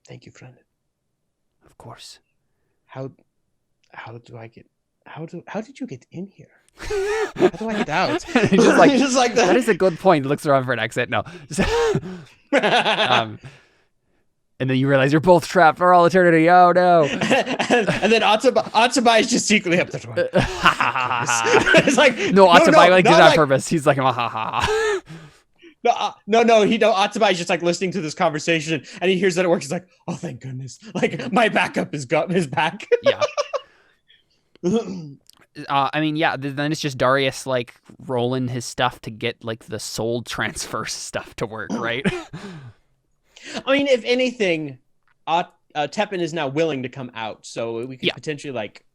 Thank you, friend. Of course. How did you get in here? How do I get out? He's just like, just like that. That is a good point. He looks around for an exit. No. And then you realize you're both trapped for all eternity. Oh no. and then Atabai is just secretly up the door. It's like No, Atabai did that on like, purpose. He's like, ha ha ha. No. Atabai is just like listening to this conversation, and he hears that it works. He's like, oh, thank goodness! Like my backup is got his back. Yeah. I mean, yeah. Then it's just Darius like rolling his stuff to get like the soul transfer stuff to work, right? I mean, if anything, Tepin is now willing to come out, so we could potentially like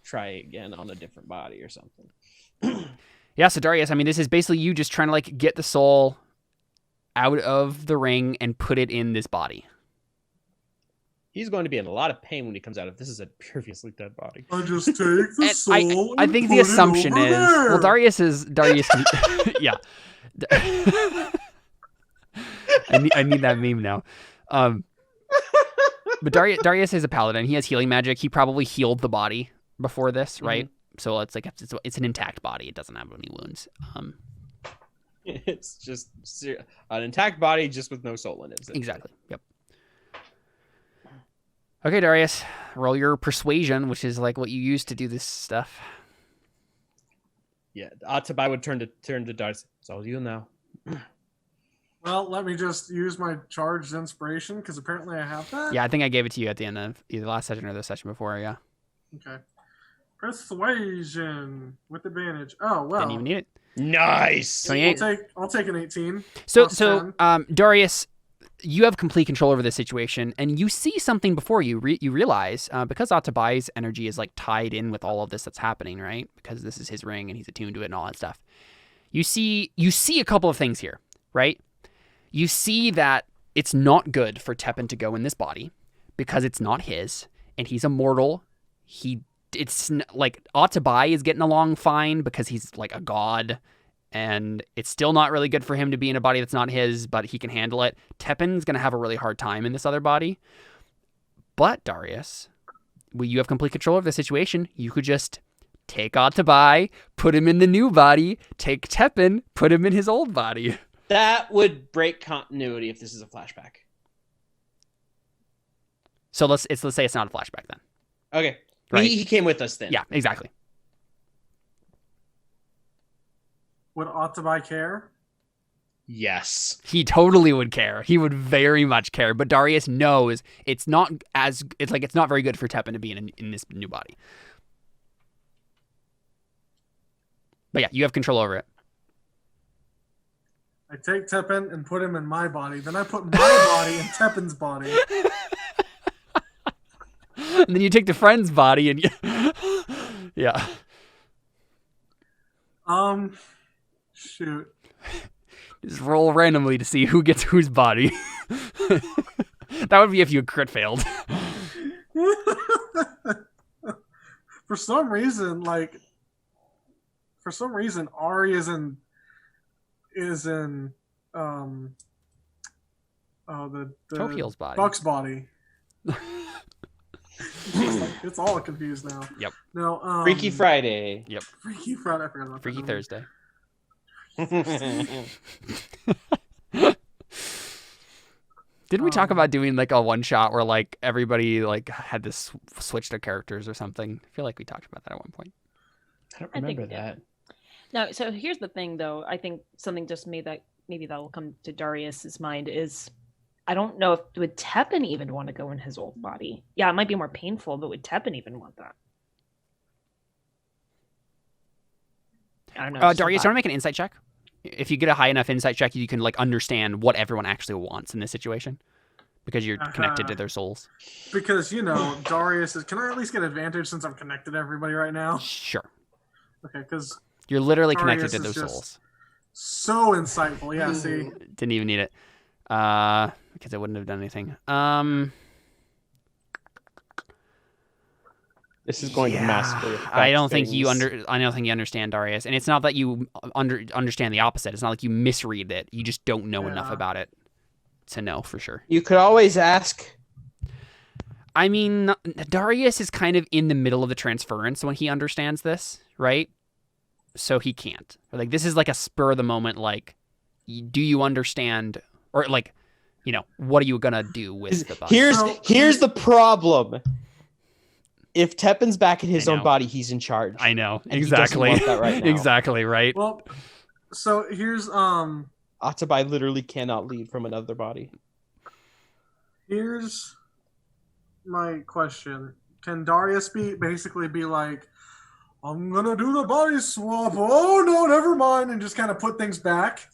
try again on a different body or something. Yeah. So Darius, I mean, this is basically you just trying to like get the soul out of the ring and put it in this body. He's going to be in a lot of pain when he comes out if this is a previously dead body. I just take the soul. I and think put the it assumption over is there. well, Darius. Yeah. I need that meme now. But Darius is a paladin. He has healing magic. He probably healed the body before this, right? So it's like it's an intact body. It doesn't have any wounds. It's just an intact body, just with no soul in it. Exactly. Yep. Okay, Darius, roll your persuasion, which is like what you use to do this stuff. Yeah, Atabai would turn to Darius. It's all you now. Well, let me just use my charged inspiration because apparently I have that. Yeah, I think I gave it to you at the end of either last session or the session before. Yeah. Okay. Persuasion with advantage. Oh well. Didn't even need it. Nice. 28. I'll take an 18. So plus 10. Darius, you have complete control over this situation, and you see something before you. You realize, because Atabai's energy is like tied in with all of this that's happening, right? Because this is his ring and he's attuned to it and all that stuff. You see a couple of things here, right? You see that it's not good for Teppan to go in this body because it's not his, and he's immortal. It's like Atabai is getting along fine because he's like a god, and it's still not really good for him to be in a body that's not his, but he can handle it. Teppan's going to have a really hard time in this other body. But Darius, you have complete control of the situation. You could just take Atabai, put him in the new body, take Teppan, put him in his old body. That would break continuity if this is a flashback. So let's say it's not a flashback then. Okay. Right. He came with us then. Yeah, exactly. Would Atabai care? Yes. He totally would care. He would very much care. But Darius knows it's not very good for Teppan to be in this new body. But yeah, you have control over it. I take Teppan and put him in my body. Then I put my body in Teppan's body. And then you take the friend's body and yeah. Shoot. Just roll randomly to see who gets whose body. That would be if you crit failed. For some reason, Ari is in the Tokyo's body. Buck's body. It's all confused now. Yep. No, Freaky Friday. Yep. Freaky Friday. I forgot about Freaky that. Thursday. Didn't we talk about doing like a one shot where like everybody like had to switch their characters or something? I feel like we talked about that at one point. I don't I think remember we did. that. No, so here's the thing, though. I think something just made that maybe that will come to Darius's mind is I don't know if would Teppan even want to go in his old body. Yeah, it might be more painful, but would Teppan even want that? I don't know. Darius, do you want to make an insight check? If you get a high enough insight check, you can like understand what everyone actually wants in this situation because you're connected to their souls. Because Darius is. Can I at least get advantage since I'm connected to everybody right now? Sure. Okay, because You're literally connected Darius to their is just souls. so insightful. Yeah, see. Didn't even need it. Because it wouldn't have done anything. This is going to massively affect I don't think you things. I don't think you understand Darius, and it's not that you understand the opposite. It's not like you misread it. You just don't know enough about it to know for sure. You could always ask. I mean, Darius is kind of in the middle of the transference when he understands this, right? So he can't. Like this is like a spur of the moment. Like, do you understand? Or like, what are you gonna do with the body? Here's the problem. If Teppan's back in his I own know. body, he's in charge. I know And he doesn't exactly. want that right now. Exactly right. Well, so here's Atabai literally cannot lead from another body. Here's my question: can Darius basically be like, "I'm gonna do the body swap"? Oh no, never mind, and just kind of put things back?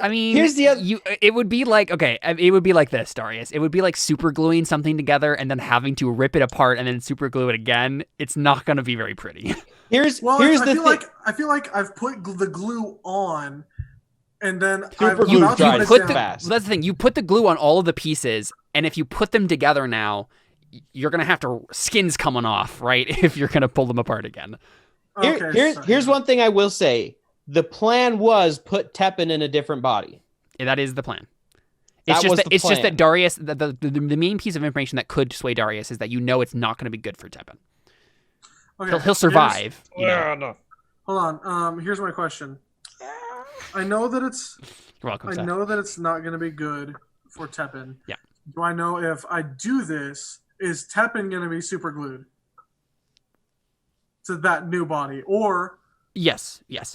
I mean, Here's the other- it would be like, okay, it would be like this, Darius. It would be like super gluing something together and then having to rip it apart and then super glue it again. It's not going to be very pretty. Here's I the feel thing. I feel like I've put the glue on, and then Super I've glue about to dries put it put down. the, fast. that's the thing. You put the glue on all of the pieces, and if you put them together now, you're going to have to skins coming off, right? If you're going to pull them apart again. Here's one thing I will say. The plan was put Teppan in a different body. That is the plan. That was the it's just plan. that Darius, the main piece of information that could sway Darius is that it's not going to be good for Teppan. Okay, He'll survive. Hold on. Here's my question. I know that it's You're welcome, I Seth. know that it's not going to be good for Teppan. Yeah. Do I know if I do this, is Teppan going to be super glued to that new body, or Yes. Yep.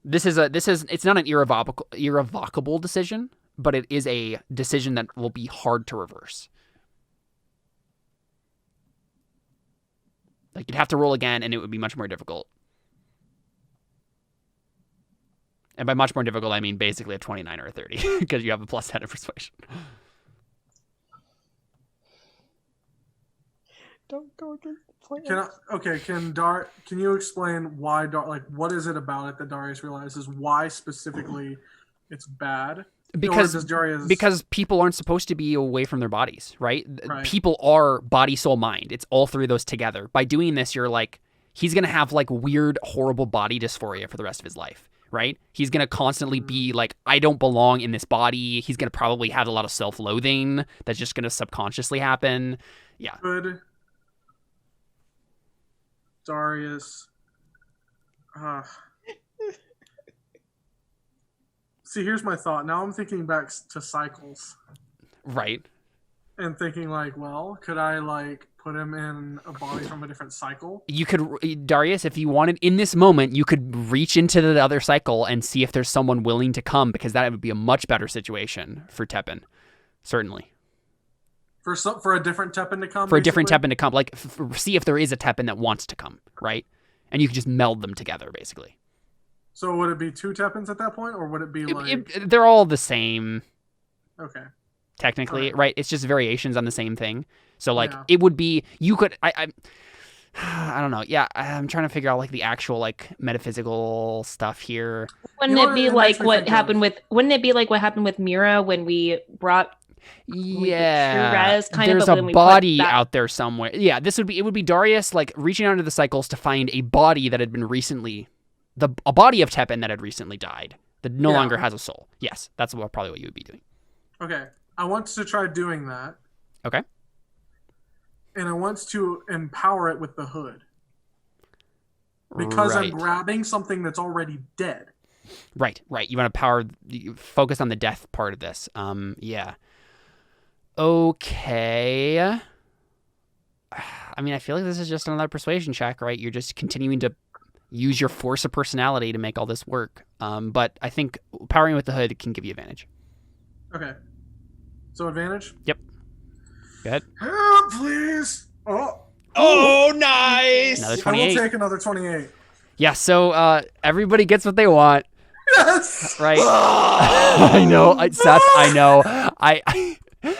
It's not an irrevocable decision, but it is a decision that will be hard to reverse. Like you'd have to roll again and it would be much more difficult. And by much more difficult, I mean basically a 29 or a 30 because you have a +10 in persuasion. Don't go against the plan. Can you explain why what is it about it that Darius realizes why specifically it's bad? Because people aren't supposed to be away from their bodies, right? Right. People are body, soul, mind. It's all three of those together. By doing this, you're like, he's going to have like weird, horrible body dysphoria for the rest of his life, right? He's going to constantly be like, I don't belong in this body. He's going to probably have a lot of self-loathing that's just going to subconsciously happen. Yeah. Could Darius... See, here's my thought. Now I'm thinking back to cycles. Right. And thinking like, well, could I like put him in a body from a different cycle? You could, Darius, if you wanted in this moment, you could reach into the other cycle and see if there's someone willing to come, because that would be a much better situation for Tepin. Certainly. For a different Tepin to come? For a different Tepin to come. Like, see if there is a Tepin that wants to come, right? And you could just meld them together, basically. So would it be 2 Tepins at that point, or would it be like... They're all the same. Okay. Technically, right? It's just variations on the same thing. So, like, Yeah. it would be... You could... I don't know. Yeah, I'm trying to figure out, like, the actual, like, metaphysical stuff here. Wouldn't it be like what happened with... Wouldn't it be like what happened with Mira when we brought... Yeah, Res, kind there's of, a body out there somewhere. Yeah, it would be Darius, like, reaching out into the cycles to find a body that had been recently... a body of Tepin that had recently died, that no longer has a soul. Yes, that's probably what you would be doing. Okay. I want to try doing that. Okay. And I want to empower it with the hood. Because I'm grabbing something that's already dead. Right. You want to focus on the death part of this. Yeah. Okay. I mean, I feel like this is just another persuasion check, right? You're just continuing to use your force of personality to make all this work. But I think powering with the hood can give you advantage. Okay. So advantage? Yep. Go ahead. Help, please! Oh, nice! Another I 28. will take another 28. Yeah, so everybody gets what they want. Yes! Right? I know. Seth, I know.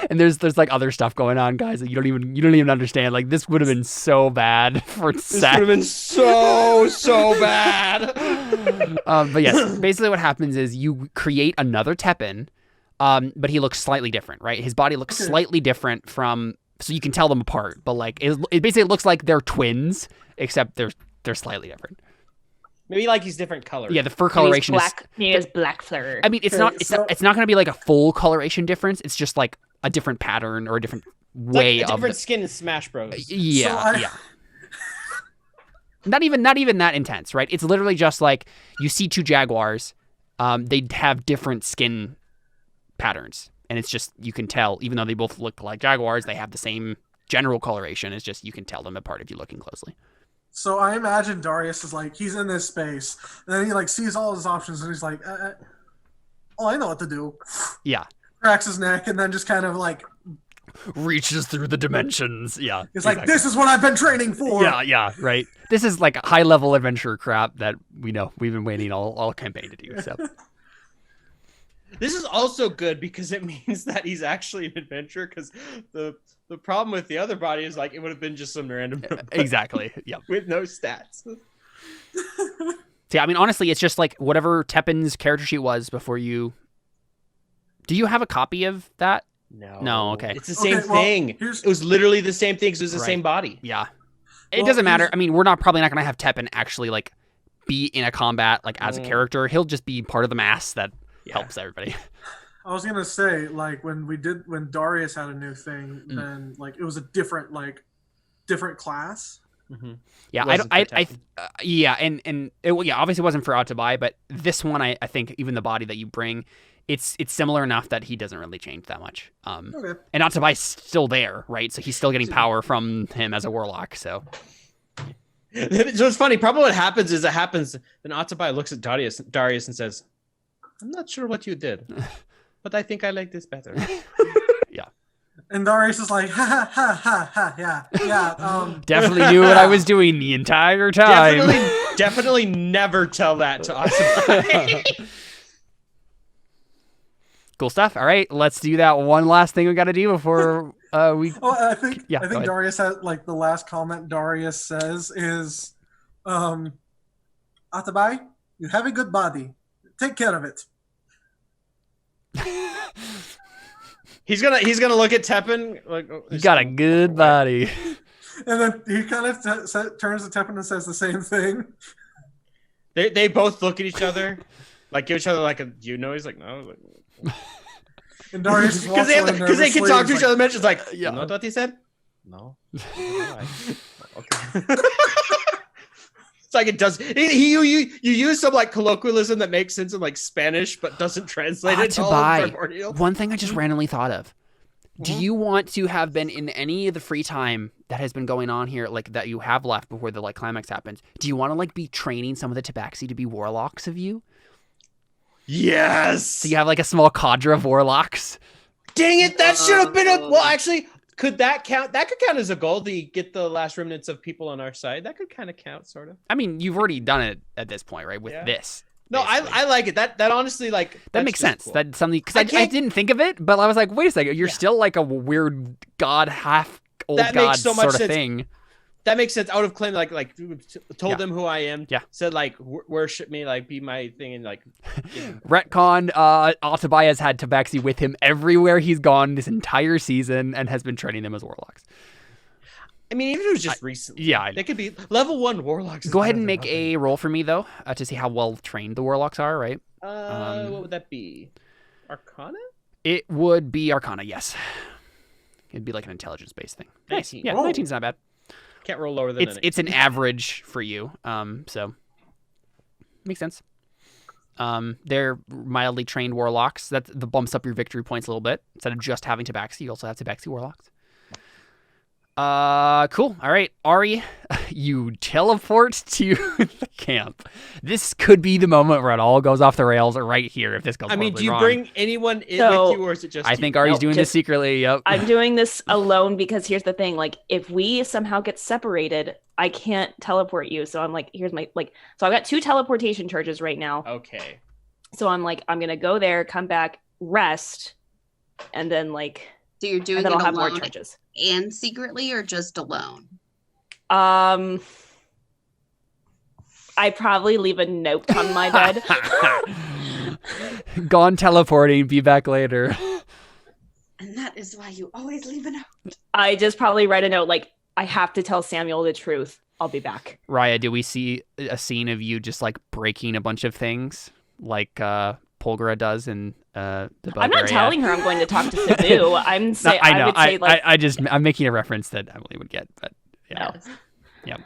And there's like other stuff going on, guys, that you don't even understand. Like, this would have been so bad for Seth. This would have been so bad. But yes, basically what happens is you create another Tepin, but he looks slightly different, right? His body looks slightly different so you can tell them apart. But like it basically looks like they're twins, except they're slightly different. Maybe like he's different colors. Yeah, the fur coloration He has black fur. I mean, it's not going to be like a full coloration difference. It's just like a different pattern or a different way like a of different skin in Smash Bros. Yeah, yeah. Not even that intense, right? It's literally just like you see 2 jaguars, they have different skin patterns, and it's just you can tell, even though they both look like jaguars, they have the same general coloration. It's just you can tell them apart if you're looking closely. So I imagine Darius is like, he's in this space, and then he like sees all his options, and he's like, oh, I know what to do. Yeah. Cracks his neck, and then just kind of like reaches through the dimensions. Yeah. It's exactly. Like, this is what I've been training for. Yeah, right. This is like high level adventure crap that we know we've been waiting all campaign to do. So this is also good because it means that he's actually an adventurer, because the problem with the other body is like it would have been just some random exactly. Yeah. With no stats. Yeah, I mean, honestly, it's just like whatever Tepin's character sheet was before you. Do you have a copy of that? No. Okay. It's the same thing. It was literally the same thing because it was the same body. Yeah. It doesn't matter. I mean, we're probably not going to have Tepin actually like be in a combat like as a character. He'll just be part of the mass that helps everybody. I was gonna say, like, when Darius had a new thing, then like it was a different class. Mm-hmm. Yeah, and it obviously wasn't for Atabai, but this one I think even the body that you bring, it's similar enough that he doesn't really change that much. And Atabai's still there, right? So he's still getting power from him as a warlock. So it's funny. Probably what happens is then Atabai looks at Darius and says, "I'm not sure what you did, but I think I like this better." Yeah. And Darius is like, ha ha ha ha, yeah. Definitely knew what I was doing the entire time. Definitely never tell that to Atabai. Cool stuff. All right, let's do that one last thing we got to do before we. Oh, I think Yeah, I go think ahead. Darius had like the last comment Darius says is, Atabai, you have a good body. Take care of it. He's gonna look at Teppan like You got a good body. And then he kind of turns to Teppan and says the same thing. They both look at each other, like give each other like a He's like no, And Darius just walks because they can talk to each other. Mentions like Yeah. you know what he said? No. Okay. It's like it does. You use some like colloquialism that makes sense in like Spanish but doesn't translate it to all primordial. One thing I just randomly thought of. Do you want to have been in any of the free time that has been going on here, like that you have left before the like climax happens? Do you want to like be training some of the Tabaxi to be warlocks of you? Yes. So you have like a small cadre of warlocks. Dang it! That should have been a. Well, actually, could that count? That could count as a goal. To get the last remnants of people on our side. That could kind of count, sort of. I mean, you've already done it at this point, right? With this. No, I like it. That honestly like that makes sense. Cool. That's something because I didn't think of it, but I was like, wait a second, you're still like a weird god, half old That god makes so much sort of sense. thing. That makes sense. Out of claim, like told them who I am. Yeah. Said like worship me, like be my thing, and like. Retcon, Atabai has had Tabaxi with him everywhere he's gone this entire season and has been training them as warlocks. I mean, even if it was just recently. Yeah, I know. They could be level 1 warlocks. Go ahead and make a roll for me though, to see how well trained the warlocks are. Right? What would that be? Arcana? It would be Arcana. Yes. It'd be like an intelligence-based thing. Nice. 19. Yeah, Whoa. 19's not bad. Can't roll lower than It's an average for you. So makes sense. They're mildly trained warlocks. That bumps up your victory points a little bit. Instead of just having Tabaxi, you also have Tabaxi warlocks. Cool. All right, Ari, you teleport to the camp. This could be the moment where it all goes off the rails right here if this goes I mean, horribly do you wrong. bring anyone in So- with you, or is it just? I you? think Ari's No, doing this just- secretly. Yep. I'm doing this alone because here's the thing. Like, if we somehow get separated, I can't teleport you. So I'm like, here's my so I've got 2 teleportation charges right now. Okay. So I'm like, I'm gonna go there, come back, rest, and then like, So you're doing and then it I'll have more alone charges. and secretly, or just alone? I probably leave a note on my bed. Gone teleporting. Be back later. And that is why you always leave a note. I just probably write a note like, I have to tell Samuel the truth. I'll be back. Raya, do we see a scene of you just like breaking a bunch of things like Polgara does in the Bulgaria? I'm not telling her I'm going to talk to Cebu. I'm saying I know. I would say like I'm making a reference that Emily would get, but yeah. no. Yeah.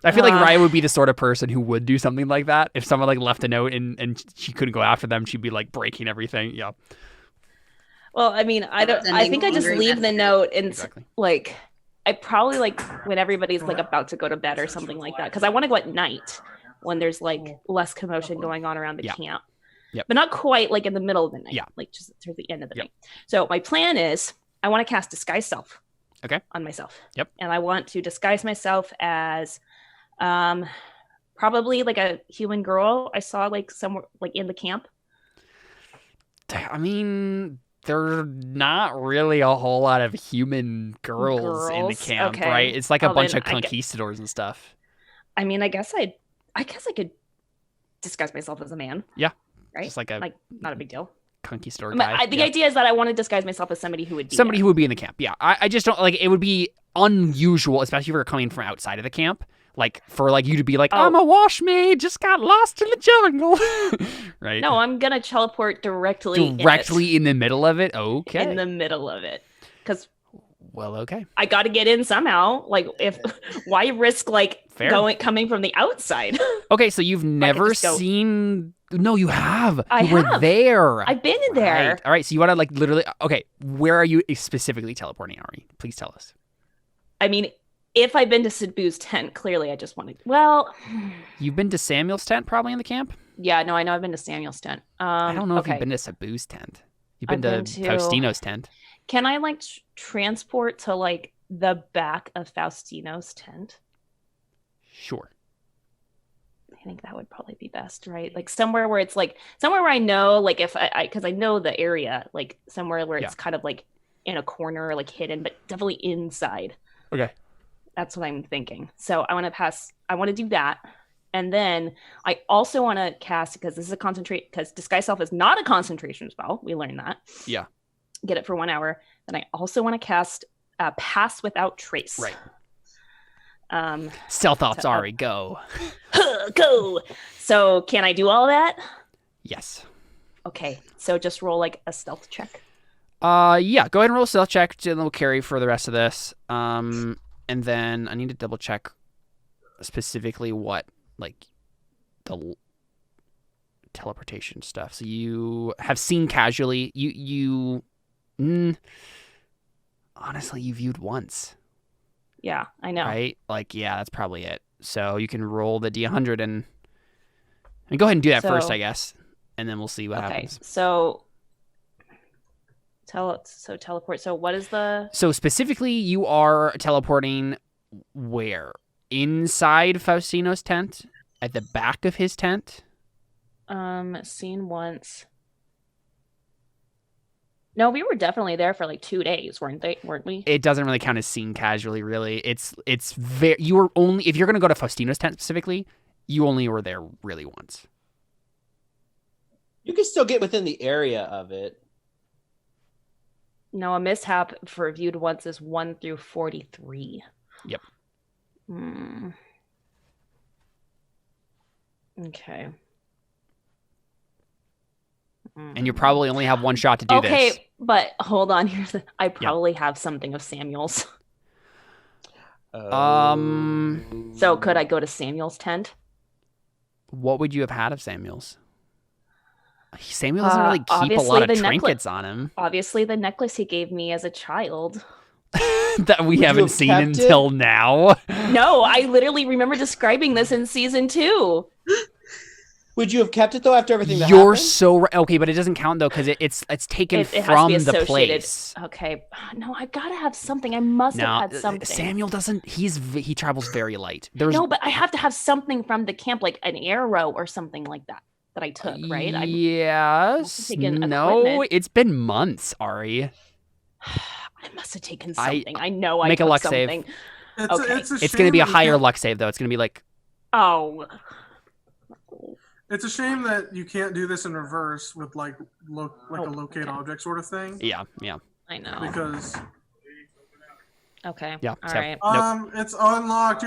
I feel like Raya would be the sort of person who would do something like that. If someone like left a note and she couldn't go after them, she'd be like breaking everything. Yeah. Well, I mean, I think I just Sending leave the angry note and Exactly. like I probably like when everybody's like about to go to bed or something like that because I want to go at night when there's like less commotion going on around the camp. Yep. But not quite like in the middle of the night. Yeah. Like just towards the end of the Yep. night. So my plan is I want to cast disguise self. Okay. On myself. Yep. And I want to disguise myself as probably like a human girl I saw like somewhere like in the camp. I mean, there's not really a whole lot of human girls in the Girls? camp, Okay. right? It's like a Well, bunch then of I get- conquistadors and stuff. I mean, I guess I could disguise myself as a man. Yeah. Right? Just like a not a big deal. conquistador But guy. the Yeah. idea is that I want to disguise myself as somebody who would be Somebody there. who would be in the camp. Yeah. I just don't like it would be unusual, especially if you're coming from outside of the camp. Like for like you to be like, Oh. I'm a wash maid, just got lost in the jungle. Right? No, I'm gonna teleport directly in the middle of it. Okay. in the middle of it because Well, okay. I got to get in somehow. Like, if why risk like Fair. coming from the outside? Okay, so you've never just go- seen. No, you have. I you were have. there. I've been in there. Right. All right, so you want to like literally. Okay, where are you specifically teleporting, Ari? Please tell us. I mean, if I've been to Sidbu's tent, clearly I just wanted. Well, You've been to Samuel's tent, probably in the camp. yeah, no, I know I've been to Samuel's tent. I don't know if okay. you've been to Sabu's tent. You've been I've to been to- Faustino's tent. Can I like transport to like the back of Faustino's tent? Sure. I think that would probably be best, right? Like somewhere where it's like somewhere where I know, like if because I know the area, like somewhere where it's kind of like in a corner, like hidden, but definitely inside. Okay. That's what I'm thinking. So I want to do that. And then I also want to cast, because this is because Disguise Self is not a concentration spell. We learned that. Yeah. Get it for 1 hour. Then I also want to cast Pass Without Trace. Right. Stealth off, sorry, go. Go. So can I do all that? Yes. Okay. So just roll like a stealth check. Yeah, go ahead and roll a stealth check, and then we'll carry for the rest of this. And then I need to double check specifically what, like, the teleportation stuff. So you have seen casually. Honestly, you viewed once. Yeah, I know. Right? Like, yeah, that's probably it. So you can roll the D100 and go ahead and do that first, I guess. And then we'll see what happens. So teleport. So what is the... So specifically, you are teleporting where? Inside Faustino's tent? At the back of his tent? Seen once. No, we were definitely there for like 2 days, weren't we? It doesn't really count as seen casually, really. It's very, you were only, if you're going to go to Faustino's tent specifically, you only were there really once. You can still get within the area of it. No, a mishap for viewed once is 1 through 43. Yep. Okay. And you probably only have one shot to do this. Okay, but hold on. I probably have something of Samuel's. So could I go to Samuel's tent? What would you have had of Samuel's? Samuel doesn't really keep a lot of trinkets on him. Obviously, the necklace he gave me as a child. That we haven't seen until now. No, I literally remember describing this in season 2. Would you have kept it though after everything that You're happened? so right. Okay, but it doesn't count though because it's taken from the place. Okay, no, I gotta have something. I must have had something. Samuel doesn't. He travels very light. No, but I have to have something from the camp, like an arrow or something like that I took, right? Yes. No, equipment. it's been months, Ari. I must have taken something. I know I make a took luck something. save. It's going to be a higher luck save though. It's going to be like. Oh. It's a shame that you can't do this in reverse with like a locate object sort of thing. Yeah. I know. Because. Okay. Yeah. All right. Nope. It's unlocked.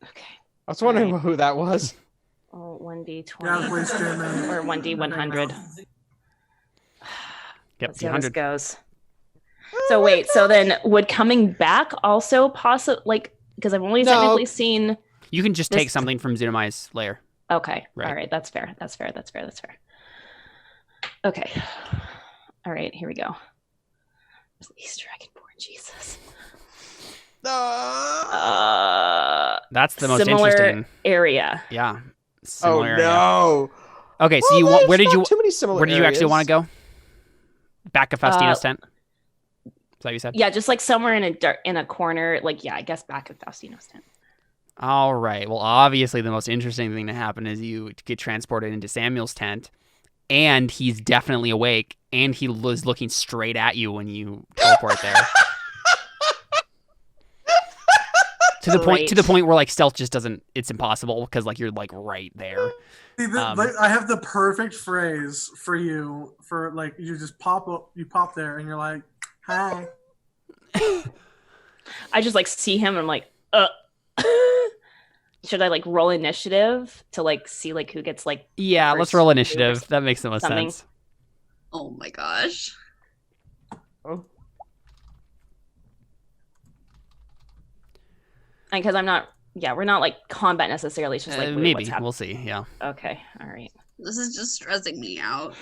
Okay. I was wondering who that was. Oh, 1d20 Yeah, please, Jim, or 1d100. Yep. Let's see how this goes. So wait. So then, would coming back also possibly because I've only technically seen. You can just take something from Zunamai's lair. Okay. Right. All right. That's fair. Okay. All right. Here we go. East Dragonborn. Jesus. That's the most similar interesting area. Yeah. Similar area. No. Okay. So where did you actually actually want to go? Back of Faustino's tent. Is that what you said? Yeah, just like somewhere in a corner. Like I guess back of Faustino's tent. All right. Well, obviously, the most interesting thing to happen is you get transported into Samuel's tent, and he's definitely awake, and he was looking straight at you when you teleport there. To the point where like stealth just doesn't. It's impossible because like you're like right there. See, I have the perfect phrase for you for like you just pop up, you pop there, and you're like, "Hi." I just like see him, and I'm like, Should I like roll initiative to like see like who gets like? Yeah, let's roll initiative. That makes the most sense. Oh my gosh. Oh. Because I'm not. Yeah, we're not like combat necessarily. It's just like maybe what's happening. We'll see. Yeah. Okay. All right. This is just stressing me out.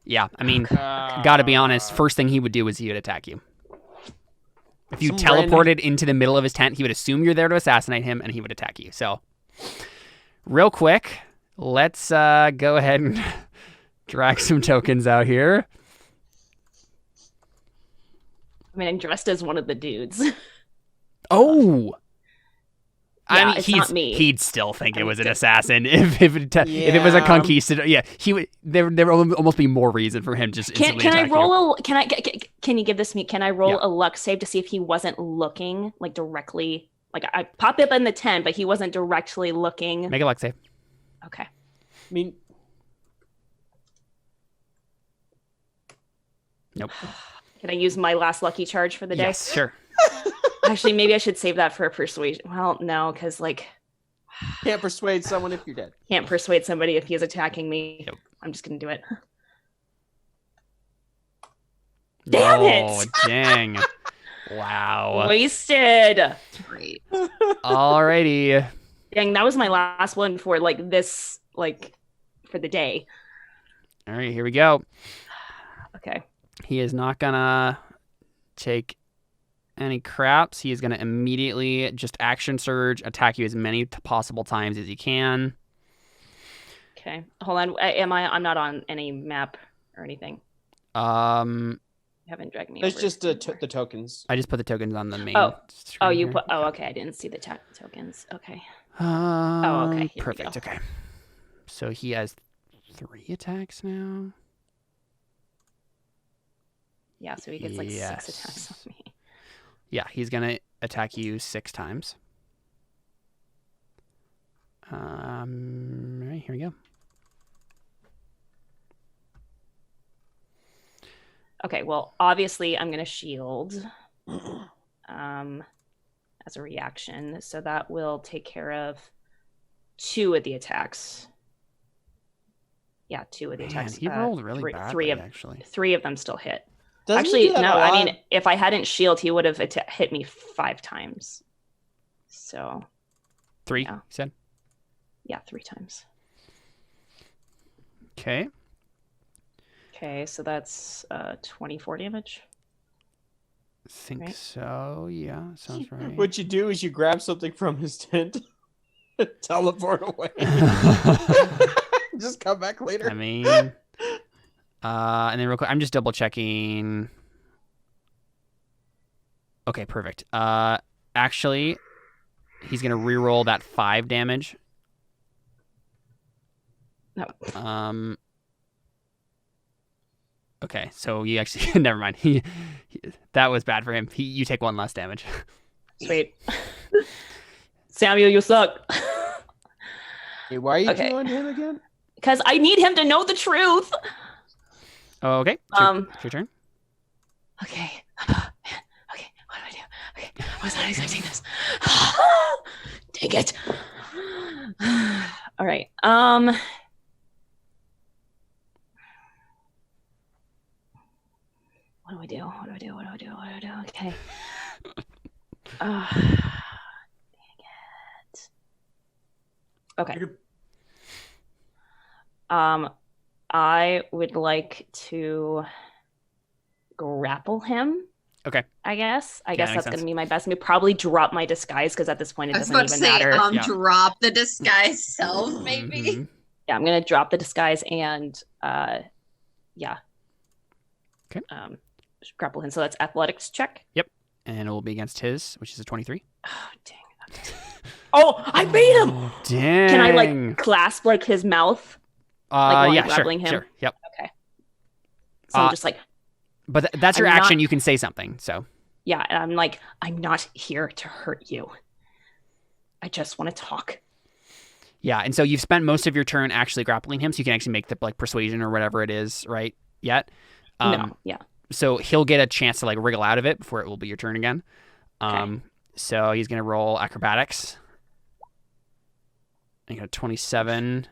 Yeah, I mean, gotta be honest. First thing he would do is he would attack you. If you teleported into the middle of his tent, he would assume you're there to assassinate him, and he would attack you. So, real quick, let's go ahead and drag some tokens out here. I mean, I'm dressed as one of the dudes. Oh! I mean, it's not me. He'd still think it I'm was an good. assassin if it was a Yeah. conquistador. Yeah, there would almost be more reason for him just Can instantly I attacking you. roll a can you give this to me? Can I roll Yeah. a luck save to see if he wasn't looking like directly? Like I pop up in the 10, but he wasn't directly looking. Make a luck save. Okay. I mean, Nope. Can I use my last lucky charge for the day? Yes, sure. Actually, maybe I should save that for a persuasion. Well, no, because like can't persuade someone if you're dead. can't persuade somebody if he's attacking me. Yep. I'm just gonna do it. Oh, Damn it! dang. Wow. Wasted. Great. Alrighty. Dang, that was my last one for like this, like for the day. All right, here we go. Okay. He is not gonna take any craps. He is gonna immediately just action surge, attack you as many possible times as he can. Okay. Hold on. I'm not on any map or anything. You haven't dragged me. It's over. just the tokens. I just put the tokens on the main. Oh, screen you here. put. Oh, okay. I didn't see the tokens. Okay. Okay. Here we Perfect. go. Okay. So he has 3 attacks now. Yeah. So he gets like 6 Yes. attacks on me. Yeah, he's gonna attack you 6 times. Right, here we go. Okay. Well, obviously, I'm gonna shield. As a reaction, so that will take care of 2 of the attacks. Yeah, 2 of the Man, attacks. he rolled really badly, actually. 3 of them still hit. Doesn't he Actually, do that no. a I lot? mean, if I hadn't shield, he would have hit me 5 times. So 3, Yeah. you said? yeah, 3 times. Okay. Okay, so that's 24 damage. I think Right. so. Yeah, sounds right. What you do is you grab something from his tent, teleport away, just come back later. I mean, and then real quick, I'm just double checking. Okay, perfect. Actually, he's gonna reroll that 5 damage. No. Okay, so you actually never mind. That was bad for him. You take 1 less damage. Sweet. Samuel, you suck. Hey, why are you Okay. killing him again? Because I need him to know the truth. Okay. It's your turn. Okay. Okay. What do I do? Okay. I was not expecting this. Dang it. All right. What do I do? What do I do? What do I do? What do I do? Okay. Dang it. Okay. You could- I would like to grapple him. Okay. I guess. I Yeah, guess makes that's sense. going to be my best move. Probably drop my disguise because at this point it I was doesn't about to even say, matter. Yeah. drop the disguise self, maybe. Mhm. Yeah, I'm going to drop the disguise and yeah. Okay. Grapple him. So that's athletics check. And it will be against his, which is a 23. Oh, dang. Okay. Oh, I beat him. Oh, dang. Can I like clasp like his mouth? while yeah, I'm sure, grappling him? sure. Yep. So I'm just like, But that's your I'm action. not- You can say something. So yeah, and I'm like, I'm not here to hurt you. I just want to talk. yeah, and so you've spent most of your turn actually grappling him, so you can actually make the like persuasion or whatever it is, right? Yet. No, yeah. So he'll get a chance to like wriggle out of it before it will be your turn again. Okay. So he's gonna roll acrobatics. I got 27.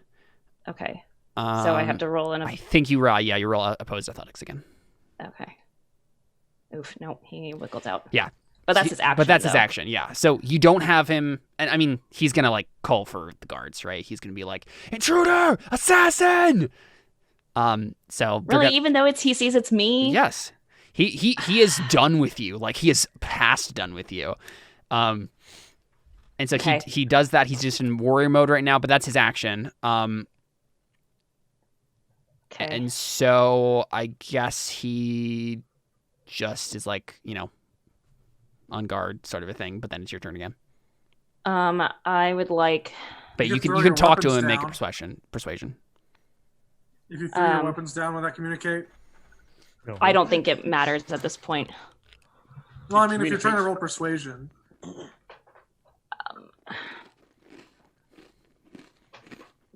Okay. So I have to roll in a I think you roll. Yeah, you roll opposed athletics again. Okay. Oof, no, he wiggled out. Yeah. But that's his action. But that's his though. action. Yeah. So you don't have him, and I mean he's gonna like call for the guards, right? He's gonna be like intruder, assassin. So they're Really, gonna- even though he sees it's me? Yes. He is done with you. Like he is past done with you. And so Okay. he does that. He's just in warrior mode right now, but that's his action. Okay. And so I guess he just is like, on guard sort of a thing, but then it's your turn again. I would like. But You you can can throw you can your talk to him weapons and make a down. persuasion. If you threw your Um, weapons down, would that communicate? No. I don't think it matters at this point. Well, I mean, if you're trying to Communication. roll persuasion,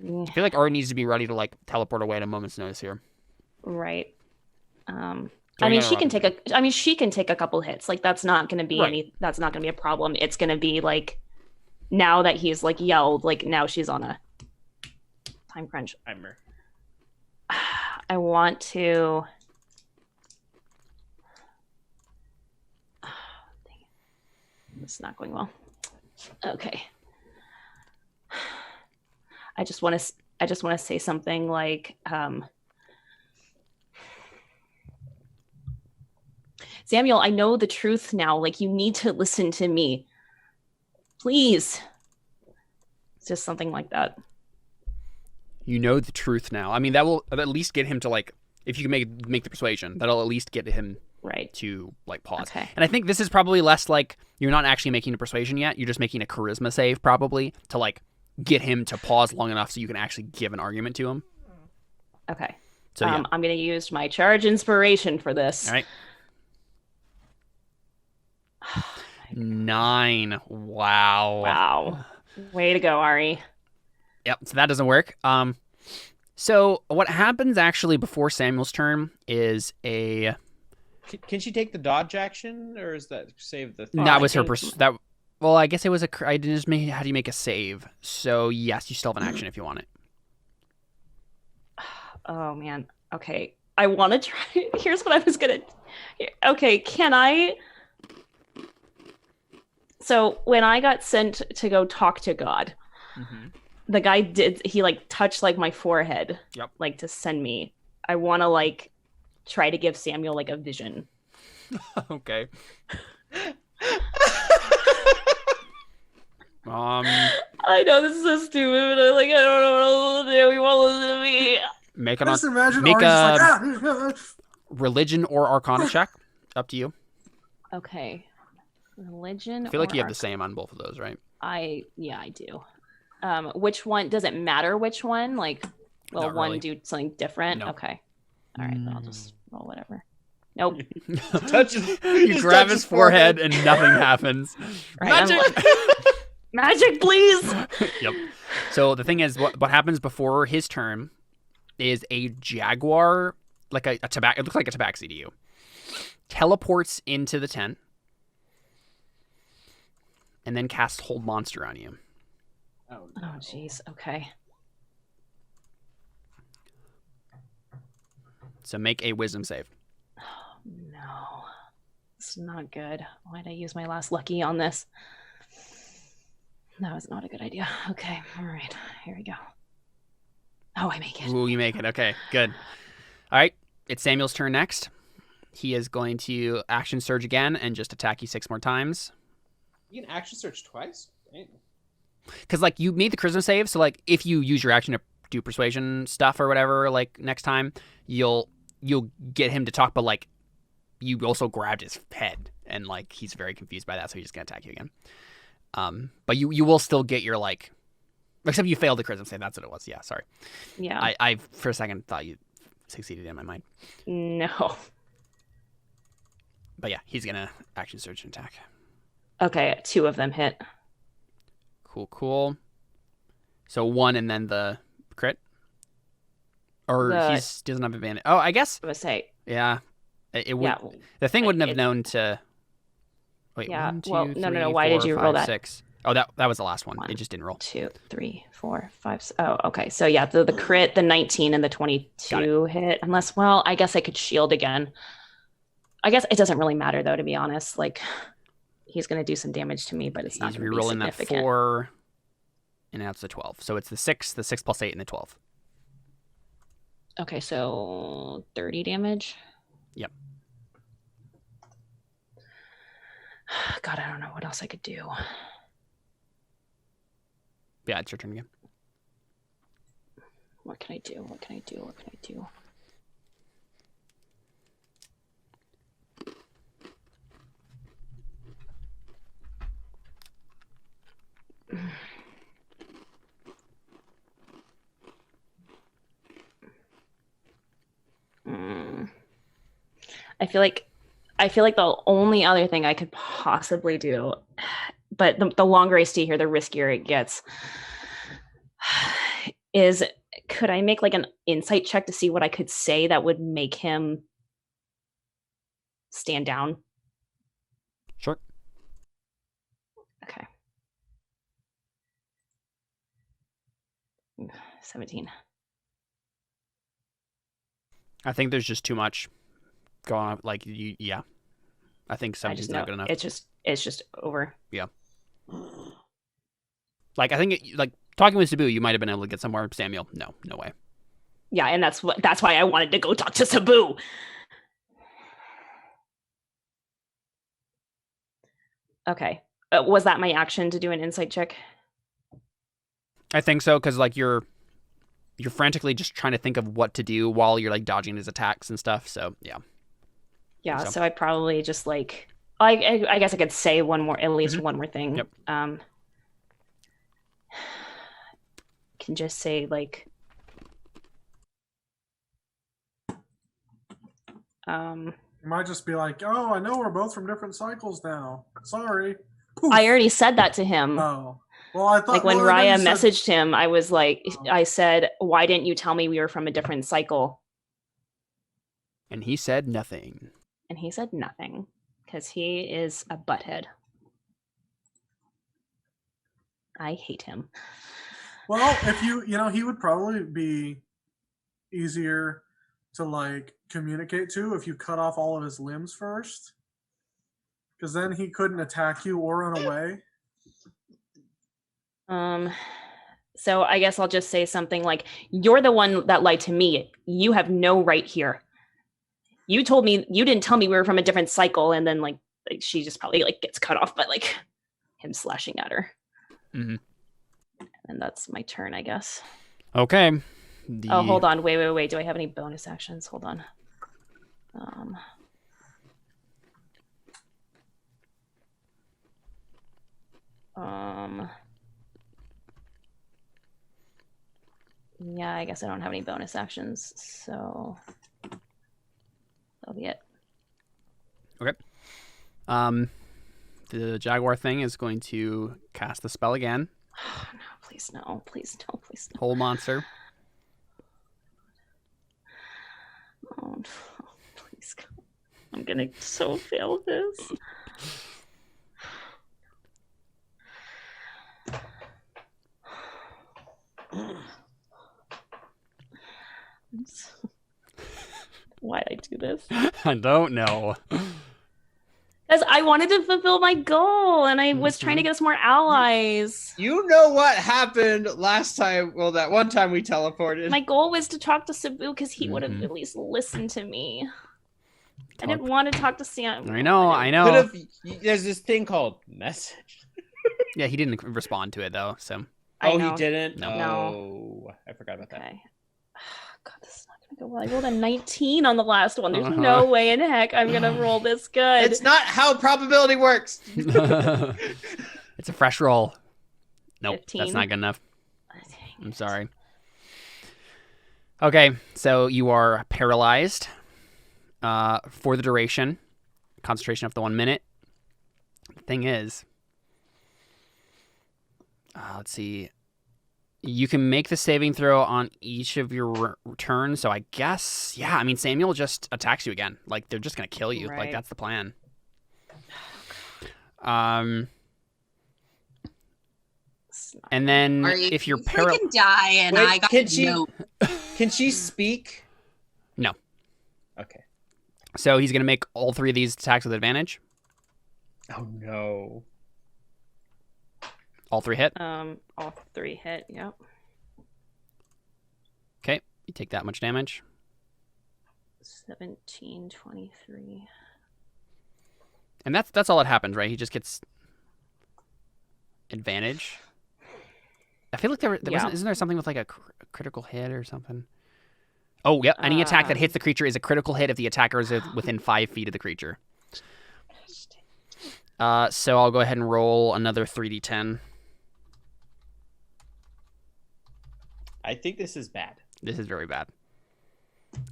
I feel like Ari needs to be ready to like teleport away at a moment's notice here. Right. I Throwing mean, out a she can rocket. take a. I mean, she can take a couple hits. Like that's not going to be Right. any. That's not going to be a problem. It's going to be like, now that he's like yelled, like now she's on a time crunch. Timer. I want to. Dang it. It's not going well. Okay. I just want to say something like, Samuel, I know the truth now. Like, you need to listen to me. Please. It's just something like that. You know the truth now. I mean, that will at least get him to like, if you can make the persuasion, that'll at least get him Right. to like pause. Okay. And I think this is probably less like you're not actually making a persuasion yet. You're just making a charisma save probably to like get him to pause long enough so you can actually give an argument to him. Okay. So yeah. I'm going to use my charge inspiration for this. All right. 9. Wow. Wow. Way to go, Ari. Yep. So that doesn't work. So what happens actually before Samuel's turn is Can she take the dodge action, or is that save the? that was her think- well, I guess it was I didn't just make how do you make a save? So yes, you still have an action if you want it. Oh, man. Okay. I want to try. Here's what I was going to. Okay. Can I? So when I got sent to go talk to God, the guy he like touched like my forehead. Yep. Like to send me. I want to like try to give Samuel like a vision. Okay. I know this is so stupid, but I don't know what to do. He won't listen to me. Make I an just imagine make Ari's just a like, religion or arcana check. Up to you. Okay. Religion. I feel like or you have the same on both of those, right? I do. Which one does it matter? Which one? Like, will Not one really. do something different? No. Okay. All right. Then I'll just roll whatever. Nope. You grab his forehead and nothing happens. Right, I'm Magic. Magic, please. Yep. So the thing is, what happens before his turn is a jaguar, like a tabaxi. It looks like a tabaxi to you. Teleports into the tent, and then casts Hold Monster on you. Oh, Oh, jeez. Okay. So make a Wisdom save. No, it's not good. Why'd I use my last lucky on this? That was not a good idea. Okay. All right. Here we go. Oh, I make it. Ooh, you make it. Okay, good. All right, it's Samuel's turn next. He is going to action surge again and just attack you 6 more times. You can action search twice. Dang. Because like you made the charisma save, so like if you use your action to do persuasion stuff or whatever, like next time you'll get him to talk, but like you also grabbed his head and like he's very confused by that, so he's just gonna attack you again. But you will still get your like, except you failed the charisma save. That's what it was. Yeah, sorry. Yeah. I for a second thought you succeeded in my mind. No. But yeah, he's gonna action surge and attack. Okay. 2 of them hit. Cool. So 1 and then the crit, or he doesn't have advantage. Oh, I guess. I would say. Yeah, it would. Yeah. The thing wouldn't have it- known to. Wait, Yeah, 1, 2, well, 3, no. Why did 4, you 5, roll that? 6. Oh, that was the last one. 1, It just didn't roll. 2, 3, 4, 5. Oh, okay. So yeah, the crit, the 19 and the 22 hit. Unless, well, I guess I could shield again. I guess it doesn't really matter though, to be honest. Like, he's gonna do some damage to me, but it's not He's gonna be rerolling that significant. 4, and now it's the 12. So it's the 6 plus 8, and the 12. Okay, so 30 damage. Yep. God, I don't know what else I could do. Yeah, it's your turn again. What can I do? What can I do? What can I do? Mm. I feel like the only other thing I could possibly do, but the longer I stay here, the riskier it gets, is could I make like an insight check to see what I could say that would make him stand down? Sure. Okay. 17. I think there's just too much going on. Like, yeah. I think I 17's just not know good enough. it's just over. Like, I think, like, talking with Sabu, you might have been able to get somewhere. Samuel, no way. Yeah, and that's why I wanted to go talk to Sabu. Okay. Was that my action to do an insight check? I think so, because, like, you're frantically just trying to think of what to do while you're, like, dodging his attacks and stuff, so, yeah. Yeah, so. so I probably just, like... I guess I could say at least one more thing. Yep. Can just say, like... You might just be like, oh, I know we're both from different cycles now. Sorry. Poof. I already said that to him. Oh. Well, I thought... Like, when well, I know Raya you said- messaged him, I was like... I said, why didn't you tell me we were from a different cycle? And he said nothing. And he said nothing. Because he is a butthead. I hate him. Well, if he would probably be easier to, like, communicate to if you cut off all of his limbs first. Because then he couldn't attack you or run away. So I guess I'll just say something like, you're the one that lied to me. You have no right here. You didn't tell me we were from a different cycle, and then like she just probably like gets cut off by like him slashing at her. Mm-hmm. And that's my turn, I guess. Okay. Oh, hold on. Wait. Do I have any bonus actions? Hold on. Yeah, I guess I don't have any bonus actions, so that'll be it. Okay. The Jaguar thing is going to cast the spell again. Oh, no, please no. Whole monster. Oh, no, please God. I'm gonna so fail this. Why'd I do this? I don't know. Because I wanted to fulfill my goal, and I was trying to get us more allies. You know what happened last time? Well, that one time we teleported. My goal was to talk to Sabu because he would have at least listened to me. I didn't want to talk to Sam. I know. There's this thing called message. Yeah, he didn't respond to it though. So. Oh, he didn't. No. Oh, I forgot about that. Okay. God, this is not gonna go well. I rolled a 19 on the last one. There's no way in heck I'm gonna roll this good. It's not how probability works. It's a fresh roll. Nope, 15. That's not good enough. Dang I'm it. sorry. Okay, so you are paralyzed for the duration. Concentration up to 1 minute. The thing is, let's see. You can make the saving throw on each of your turns. So I guess, yeah. I mean, Samuel just attacks you again. Like they're just gonna kill you. Right. Like that's the plan. And then if you're freaking die and Wait, I got can she- no. Can she speak? No. Okay. So he's gonna make all 3 of these attacks with advantage. Oh no. All 3 hit. All 3 hit. Yep. Okay, you take that much damage. 17, 23. And that's all that happens, right? He just gets advantage. I feel like there isn't there something with like a critical hit or something? Oh, yeah. Any attack that hits the creature is a critical hit if the attacker is within 5 feet of the creature. So I'll go ahead and roll another 3d10. I think this is bad. This is very bad.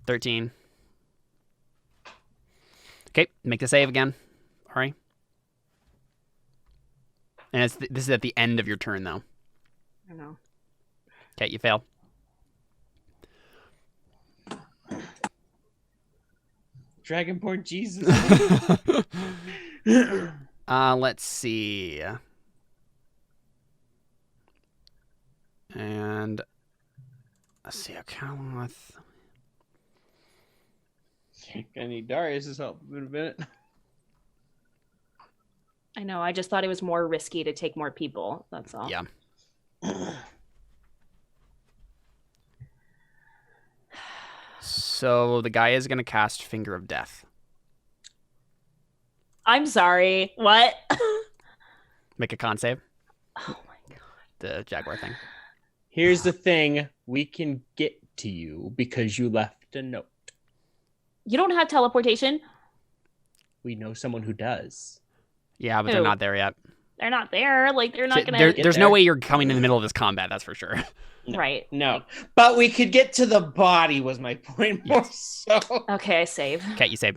13. Okay, make the save again. All right. And this is at the end of your turn, though. I know. Okay, you fail. Dragonborn Jesus. Let's see. And let's see. Akalath. I need Darius's help in a minute. I know. I just thought it was more risky to take more people. That's all. Yeah. So the guy is going to cast Finger of Death. I'm sorry. What? Make a con save. Oh my god. The Jaguar thing. Here's the thing. We can get to you because you left a note. You don't have teleportation? We know someone who does. Yeah, but Who? they're not there yet. They're not there. Like, they're not gonna. There's no way you're coming in the middle of this combat, that's for sure. No. Right. No. But we could get to the body was my point more so. Okay, I save. Okay, you save.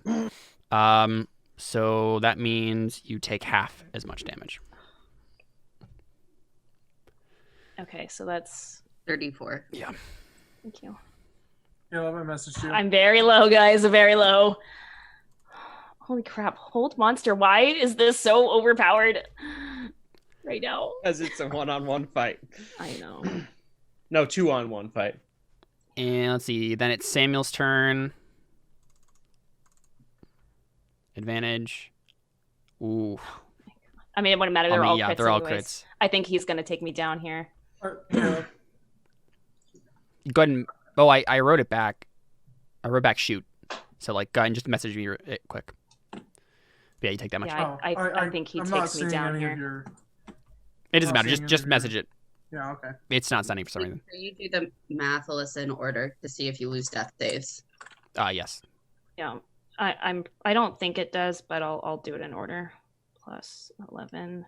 So that means you take half as much damage. Okay, so that's 34. Yeah. thank you. Yeah, let me message you. I'm very low, guys. Very low. Holy crap. Hold monster. Why is this so overpowered right now? Because it's a one-on-one fight. I know. No, 2-on-1 fight. And let's see. Then it's Samuel's turn. Advantage. Ooh. I mean, it wouldn't matter. They're all crits. They're all anyways. crits. I think he's going to take me down here. Yeah. Go ahead and... Oh, I wrote it back. I wrote back shoot. So, like, go ahead and just message me it quick. But yeah, you take that much. Yeah, I think he I'm not takes me seeing down any here. of your... It doesn't not matter. seeing Just any of message it. Yeah, okay. It's not sending for some reason. You do the math, Alyssa, in order to see if you lose death saves. Yes. Yeah, I don't think it does, but I'll do it in order. Plus 11,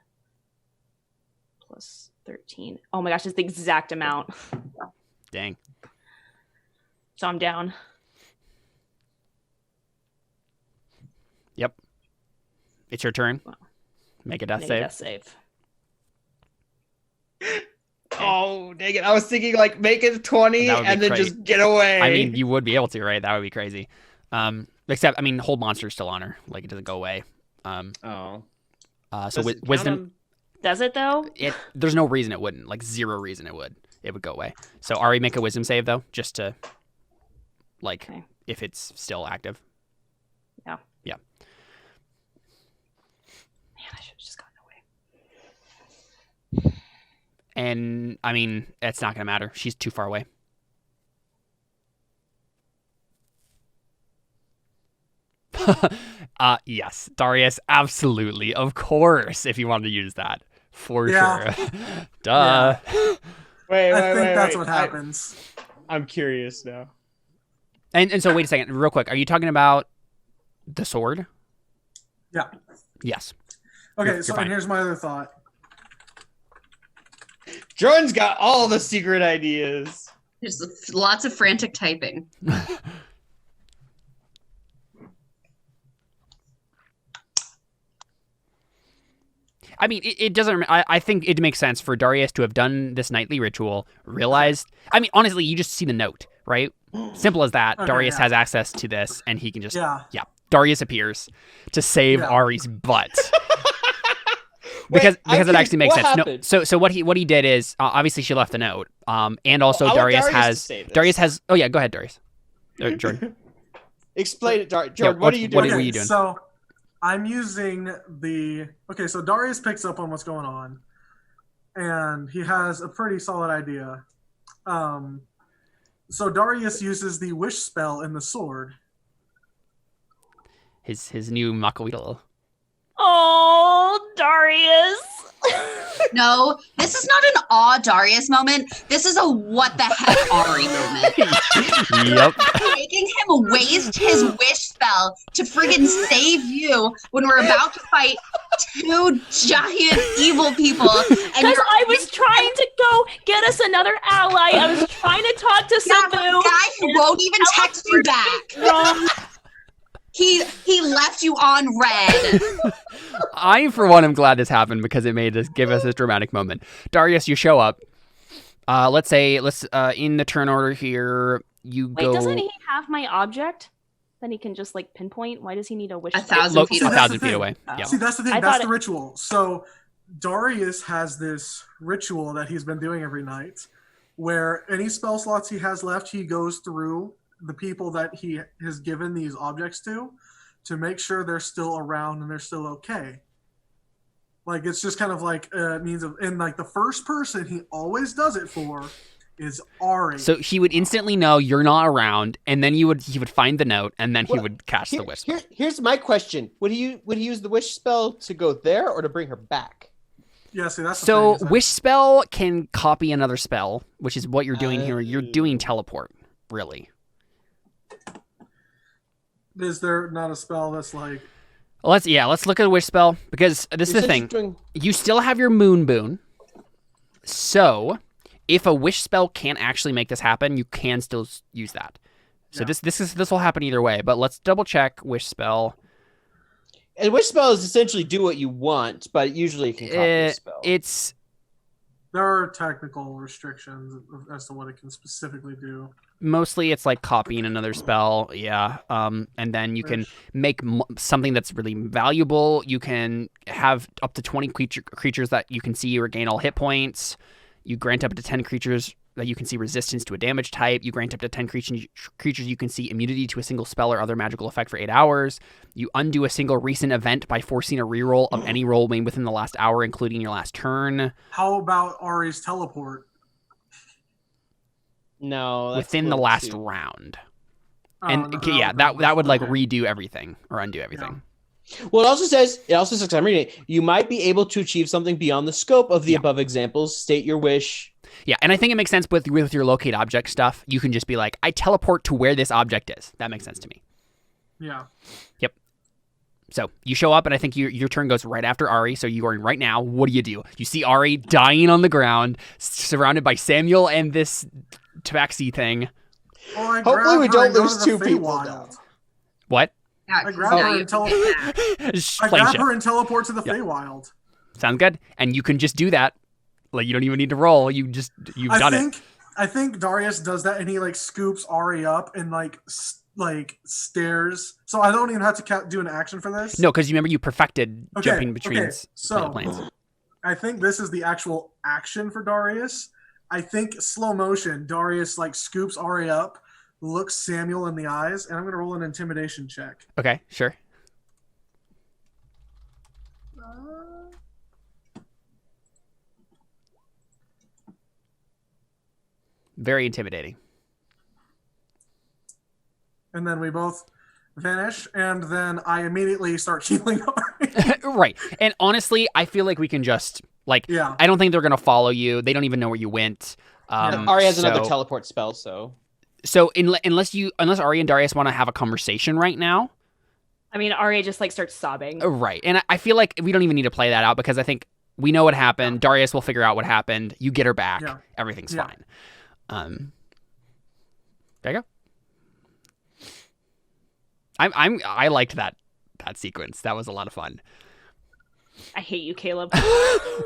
plus 13. Oh my gosh, it's the exact amount. Dang. So I'm down. Yep. It's your turn. Wow. Make a death Make a save. death save. Oh, dang it. I was thinking, like, make it 20 That would be and then crazy. just get away. I mean, you would be able to, right? That would be crazy. Except, I mean, hold monster's still on her. Like, it doesn't go away. Oh. So Does it count wisdom, Does it though? there's no reason it wouldn't. Like, zero reason it would. It would go away. So Ari, make a wisdom save, though, just to, like, Okay. if it's still active. Yeah. Yeah. Man, I should have just gotten away. And, I mean, it's not going to matter. She's too far away. Yes, Darius, absolutely. Of course, if you wanted to use that. For Yeah. sure. Duh. Wait, I think that's wait. what happens. I'm curious now. And so, wait a second, real quick. Are you talking about the sword? Yeah. Yes. Okay, You're so fine. and here's my other thought. Jordan's got all the secret ideas. There's lots of frantic typing. I mean, it doesn't. I think it makes sense for Darius to have done this nightly ritual, realized. I mean, honestly, you just see the note, right? Simple as that. Okay, Darius yeah. has access to this, and he can just. Yeah. Darius appears to save Yeah. Ari's butt. Because I'm it actually makes curious, sense. what No, happened? so what he did is obviously she left a note. And also I want Darius to has say this. Darius has. Oh yeah, go ahead, Darius. Jordan. Explain it, Jordan. Yeah, What are you what doing? were you doing? So I'm using the so Darius picks up on what's going on, and he has a pretty solid idea. So Darius uses the wish spell in the sword. His new Makawito. Oh, Darius. No, this is not an awe Darius moment. This is a what the heck Ari moment. Yep. Making him waste his wish spell to friggin' save you when we're about to fight two giant evil people. And Because I was trying to go get us another ally. I was trying to talk to the Sabu. guy who won't even text you back. He left you on red. I, for one, am glad this happened because it made us give us this dramatic moment. Darius, you show up. Let's in the turn order here, you Wait, go. doesn't he have my object? Then he can just like pinpoint. Why does he need a wish? 1,000 feet a away. 1,000 feet away. Oh. Yeah. See, that's the thing. I That's thought the ritual. So Darius has this ritual that he's been doing every night where any spell slots he has left, he goes through the people that he has given these objects to make sure they're still around and they're still okay. Like, it's just kind of like a means of, and like the first person he always does it for is Ari. So he would instantly know you're not around, and then he would find the note, and then he would cast the wish. Here's my question: Would he use the wish spell to go there or to bring her back? Yeah, see, that's the So thing, wish spell can copy another spell, which is what you're doing here. You're doing teleport, really. Is there not a spell that's like? Let's look at a wish spell, because this is the thing. You still have your moon boon. So if a wish spell can't actually make this happen, you can still use that. So this will happen either way, but let's double check wish spell. And wish spell is essentially do what you want, but usually it can copy a spell. There are technical restrictions as to what it can specifically do. Mostly it's like copying another spell, yeah. And then you can make something that's really valuable. You can have up to 20 creatures that you can see or gain all hit points. You grant up to 10 creatures that you can see resistance to a damage type. You grant up to 10 creatures you can see immunity to a single spell or other magical effect for 8 hours. You undo a single recent event by forcing a reroll of any roll made within the last hour, including your last turn. How about Ari's teleport? No, that's within the last round. And that would like redo everything or undo everything. Yeah. Well, it also says, I'm reading it, you might be able to achieve something beyond the scope of the above examples. State your wish. Yeah, and I think it makes sense with your locate object stuff. You can just be like, I teleport to where this object is. That makes sense to me. Yeah. Yep. So you show up, and I think your turn goes right after Ari. So you are in right now. What do? You see Ari dying on the ground, surrounded by Samuel and this tabaxi thing. Well, hopefully we don't lose two people now. What? I grab her and teleport to the Feywild. Sounds good. And you can just do that. Like, you don't even need to roll. You've done it. I think Darius does that, and he like scoops Ari up and like stairs. So I don't even have to do an action for this. No, because you remember you perfected jumping between planes. I think this is the actual action for Darius. I think slow motion. Darius like scoops Ari up, looks Samuel in the eyes, and I'm going to roll an intimidation check. Okay, sure. Very intimidating. And then we both vanish, and then I immediately start healing Ari. Right. And honestly, I feel like we can just, I don't think they're going to follow you. They don't even know where you went. Ari has another teleport spell, so... So unless Ari and Darius want to have a conversation right now... I mean, Ari just starts sobbing. Right. And I feel like we don't even need to play that out, because I think we know what happened. Yeah. Darius will figure out what happened. You get her back. Yeah. Everything's fine. There you go. I liked that sequence. That was a lot of fun. I hate you, Caleb.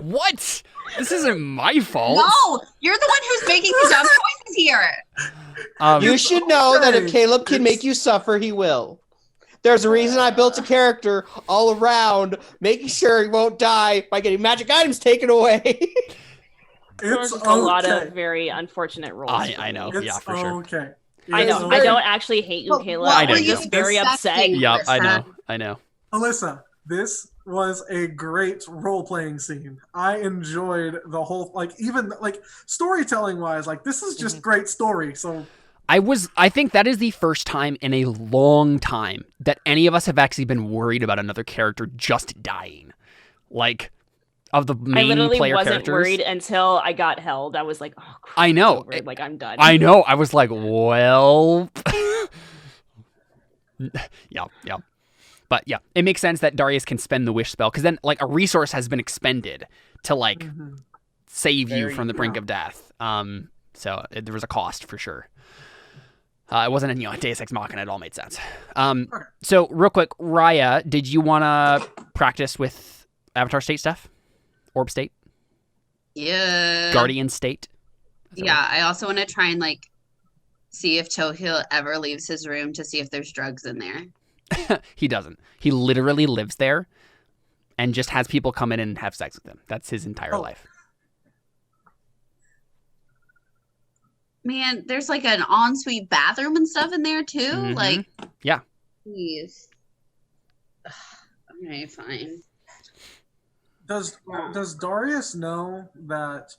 What? This isn't my fault. No, you're the one who's making the dumb choices here. You should know that if Caleb can make you suffer, he will. There's a reason I built a character all around, making sure he won't die by getting magic items taken away. It's a lot of very unfortunate rolls. I know. Yeah, for sure. Okay. I know. I don't actually hate you, Caleb. I know. I'm just very upset. Yep, I know. Alyssa, this was a great role-playing scene. I enjoyed the whole, even storytelling wise, this is just great story. So I think that is the first time in a long time that any of us have actually been worried about another character just dying. like of the I main literally player wasn't characters. worried until I got held. I was like, oh, crap, I know. it's over. Like, I'm done. I know. I was like, well, yeah. But yeah, it makes sense that Darius can spend the wish spell because then like a resource has been expended to like Mhm. save you Very- from the brink of death. So there was a cost for sure. It wasn't a Deus Ex Machina. It all made sense. So real quick, Raya, did you want to practice with Avatar State stuff? Orb State? Yeah. Guardian State? Yeah, I also want to try and like see if Tohil ever leaves his room to see if there's drugs in there. He doesn't. He literally lives there and just has people come in and have sex with him. That's his entire life. Man, there's like an ensuite bathroom and stuff in there too. Mhm. Like, Yeah. please. Okay, fine. Does Darius know that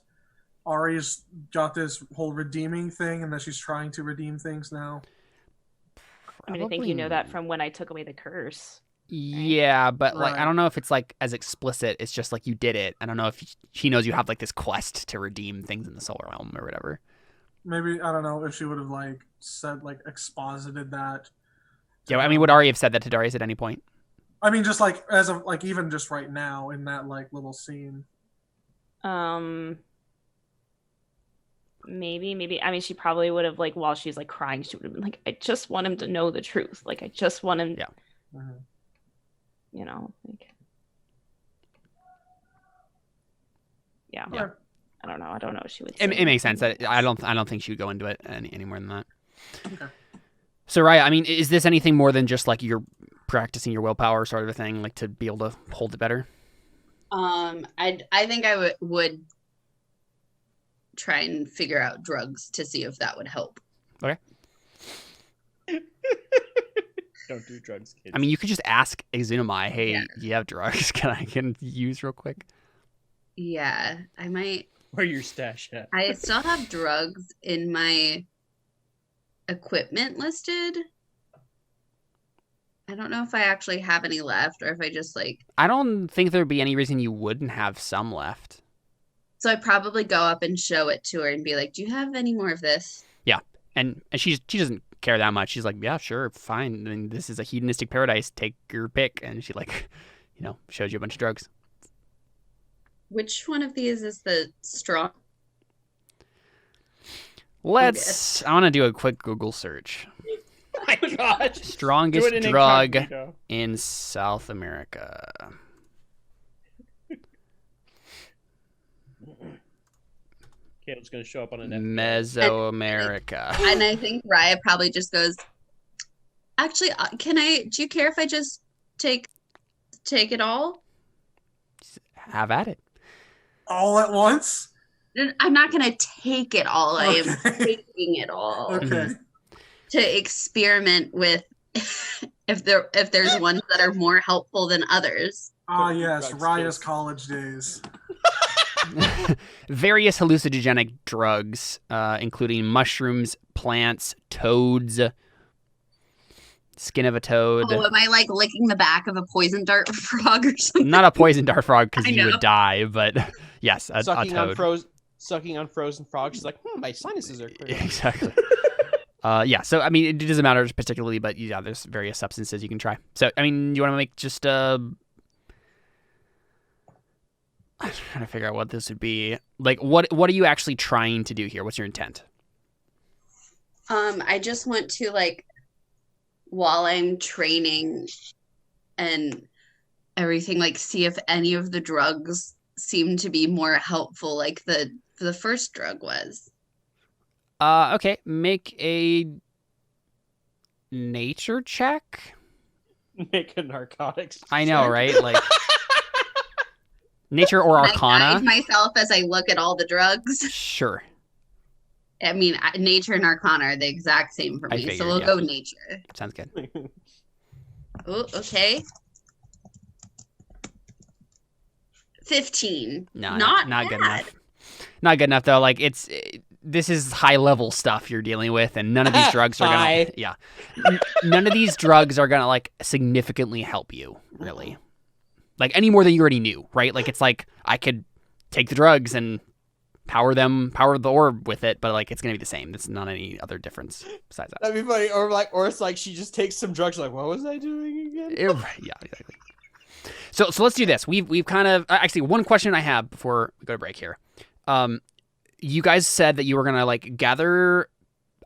Ari's got this whole redeeming thing and that she's trying to redeem things now? I mean, I think you know that from when I took away the curse. Yeah, but like I Right. don't know if it's like as explicit. It's just like you did it. I don't know if she knows you have like this quest to redeem things in the solar realm or whatever. Maybe I don't know if she would have like said like exposited that. Yeah, I mean, would Ari have said that to Darius at any point? I mean, just like as of like even just right now in that like little scene. Maybe. I mean, she probably would have like while she's like crying, she would have been like, I just want him to know the truth. Like, I just want him. Yeah. Mhm. You know. Like, yeah. Yeah. I don't know. I don't know what she would It say. makes sense. I don't think she would go into it any more than that. Okay. So Raya, I mean, is this anything more than just like you're practicing your willpower sort of a thing, like to be able to hold it better? I think I would try and figure out drugs to see if that would help. Okay. Don't do drugs, kids. I mean, you could just ask Exunamai, hey, Yeah. you have drugs? Can use real quick? Yeah, I might. Where your stash at? I still have drugs in my equipment listed. I don't know if I actually have any left or if I just like. I don't think there'd be any reason you wouldn't have some left. So I probably go up and show it to her and be like, "Do you have any more of this?" And she doesn't care that much. She's like, yeah, sure, fine. I mean, this is a hedonistic paradise. Take your pick. And she like, shows you a bunch of drugs. Which one of these is the strong? I want to do a quick Google search. Oh my gosh. Strongest Do it in drug incognito. in South America. Caleb's gonna show up on a net. Mesoamerica. And I think Raya probably just goes, "Actually, do you care if I just take it all?" Have at it. All at once? I'm not gonna take it all. I am Okay. taking it all Okay. to experiment with if there's ones that are more helpful than others. Ah, Don't do yes, drugs, Raya's kids. college days. Various hallucinogenic drugs, including mushrooms, plants, toads, skin of a toad. Oh, am I like licking the back of a poison dart frog or something? Not a poison dart frog because I you know. would die, but yes, a toad. Sucking on frozen frogs. She's like, my sinuses are clear. Exactly. Yeah, so I mean, it doesn't matter particularly, but yeah, there's various substances you can try. So I mean, you want to make just I'm trying to figure out what this would be. Like, what are you actually trying to do here? What's your intent? I just want to like while I'm training and everything, like see if any of the drugs seem to be more helpful, like the first drug was. Okay, make a nature check. Make a narcotics. I know, check. right? Like nature or Can I guide arcana. myself as I look at all the drugs. Sure. I mean, nature and arcana are the exact same for I me, so figured, we'll yeah. go nature. Sounds good. Oh, okay. 15. No, Not not good bad. enough. Not good enough though. Like this is high level stuff you're dealing with, and none of these drugs are gonna. Hi. Yeah, none of these drugs are gonna like significantly help you, really. like any more than you already knew, right? Like it's like I could take the drugs and power the orb with it, but like it's gonna be the same. There's not any other difference besides that. That'd be funny. Or it's like she just takes some drugs. Like, what was I doing again? Yeah, exactly. So let's do this. We've kind of actually one question I have before we go to break here. You guys said that you were gonna like gather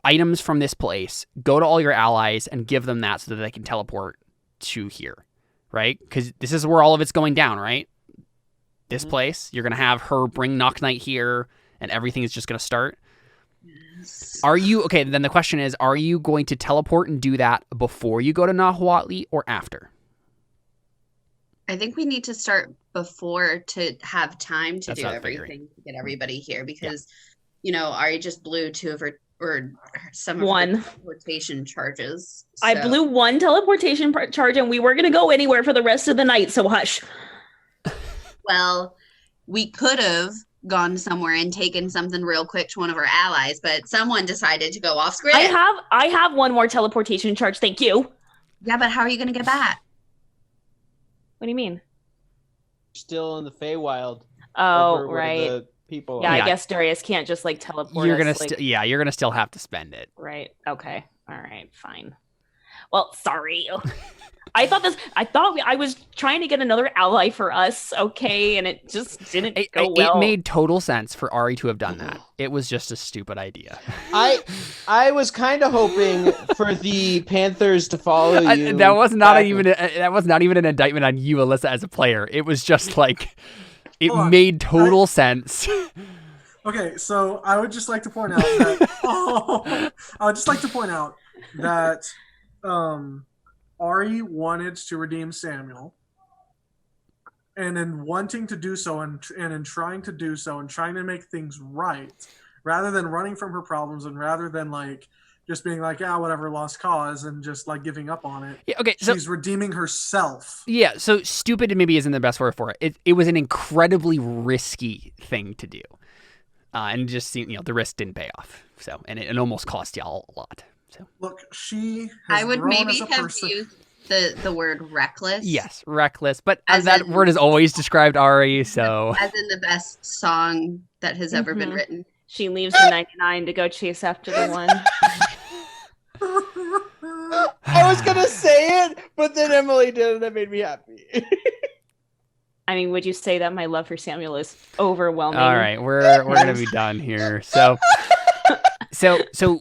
items from this place, go to all your allies, and give them that so that they can teleport to here, right? Because this is where all of it's going down, right? This place, you're gonna have her bring Knock Knight here, and everything is just gonna start. Yes. Are you okay? Then the question is: are you going to teleport and do that before you go to Nahuatli or after? I think we need to start before to have time to That's do what I'm everything figuring. to get everybody here because, Ari just blew two of her or some of One. her teleportation charges. I so- blew one teleportation charge, and we were gonna go anywhere for the rest of the night. So hush. Well, we could have gone somewhere and taken something real quick to one of our allies, but someone decided to go off script. I have one more teleportation charge. Thank you. Yeah, but how are you going to get back? What do you mean? Still in the Feywild. Oh, over where right. The people. Yeah, Yeah. I guess Darius can't just like teleport. You're gonna us, like, you're gonna still have to spend it. Right. Okay. All right. Fine. Well, sorry. I thought I was trying to get another ally for us. Okay, and it just didn't go well. It made total sense for Ari to have done that. It was just a stupid idea. I was kind of hoping for the Panthers to follow you. That was not back. even an indictment on you, Alyssa, as a player. It was just like it Hold on. made total sense. Okay, so I would just like to point out that I would just like to point out that Ari wanted to redeem Samuel, and in wanting to do so and in trying to do so and trying to make things right, rather than running from her problems and rather than like just being like, yeah, whatever, lost cause, and just like giving up on it. Yeah, okay, so She's redeeming herself. yeah, so stupid maybe isn't the best word for it. It was an incredibly risky thing to do, and just the risk didn't pay off. So and it almost cost y'all a lot. So Look, she has I would grown maybe as a have person. used the word reckless. yes, reckless, but As that in- word has always described Ari. So As in the best song that has ever been Mhm. written. She leaves the 99 to go chase after the one. I was gonna say it, but then Emily did, and that made me happy. I mean, would you say that my love for Samuel is overwhelming? all right, we're gonna be done here. So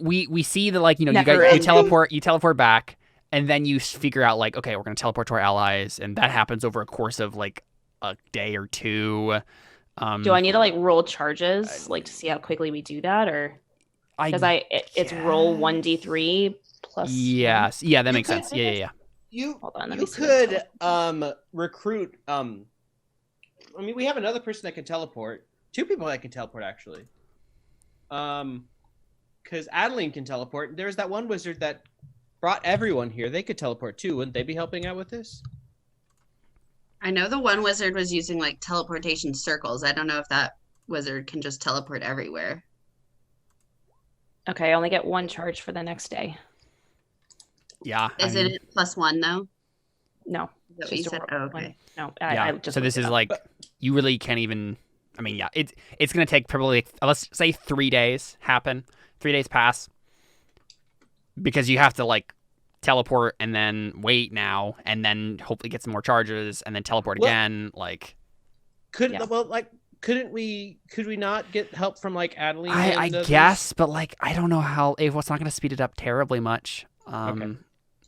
we see that like you Never guys ending. you teleport back, and then you figure out like okay, we're gonna teleport to our allies, and that happens over a course of like a day or two. Do I need to like roll charges like to see how quickly we do that, or because it's roll 1d3 plus? Yes, yeah, that You makes could- sense. Yeah. Hold on, let You me see what could recruit. I mean, we have another person that can teleport. Two people that can teleport actually. Because Adeline can teleport. There's that one wizard that brought everyone here. They could teleport too. Wouldn't they be helping out with this? I know the one wizard was using like teleportation circles. I don't know if that wizard can just teleport everywhere. Okay, I only get one charge for the next day. Yeah. Isn't it +1 though? No, Is that what just you a said? roll Oh, one. okay. No, Yeah. I just So this looked it is up. like you really can't even. I mean, yeah, it's gonna take probably let's say 3 days happen. 3 days pass because you have to like teleport and then wait now and then hopefully get some more charges and then teleport Well- again. Like Yeah. Could we not get help from like Adeline? I and others? guess, but like I don't know how. It's not gonna speed it up terribly much. Okay.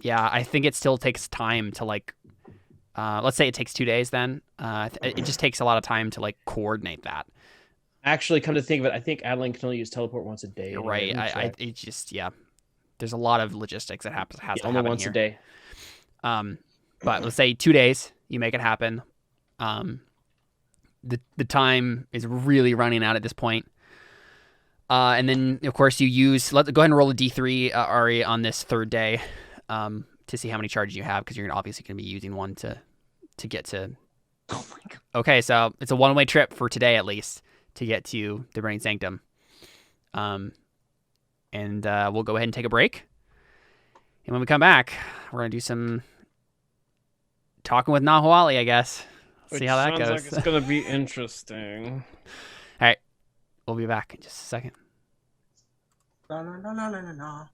Yeah, I think it still takes time to like. Let's say it takes 2 days. Then it just takes a lot of time to like coordinate that. Actually, come to think of it, I think Adeline can only use teleport once a day. You're right. It just There's a lot of logistics that has to only happen once here. a day. But let's say 2 days, you make it happen. The time is really running out at this point. And then of course you use. Go ahead and roll a d3, Ari, on this third day, to see how many charges you have because you're obviously going to be using one to get to. Oh my god. Okay, so it's a one-way trip for today at least to get to the Burning Sanctum. And we'll go ahead and take a break. And when we come back, we're going to do some talking with Nahuatli, I guess. See how that sounds goes. like it's gonna be interesting. All right, we'll be back in just a second. La, la, la, la, la, la.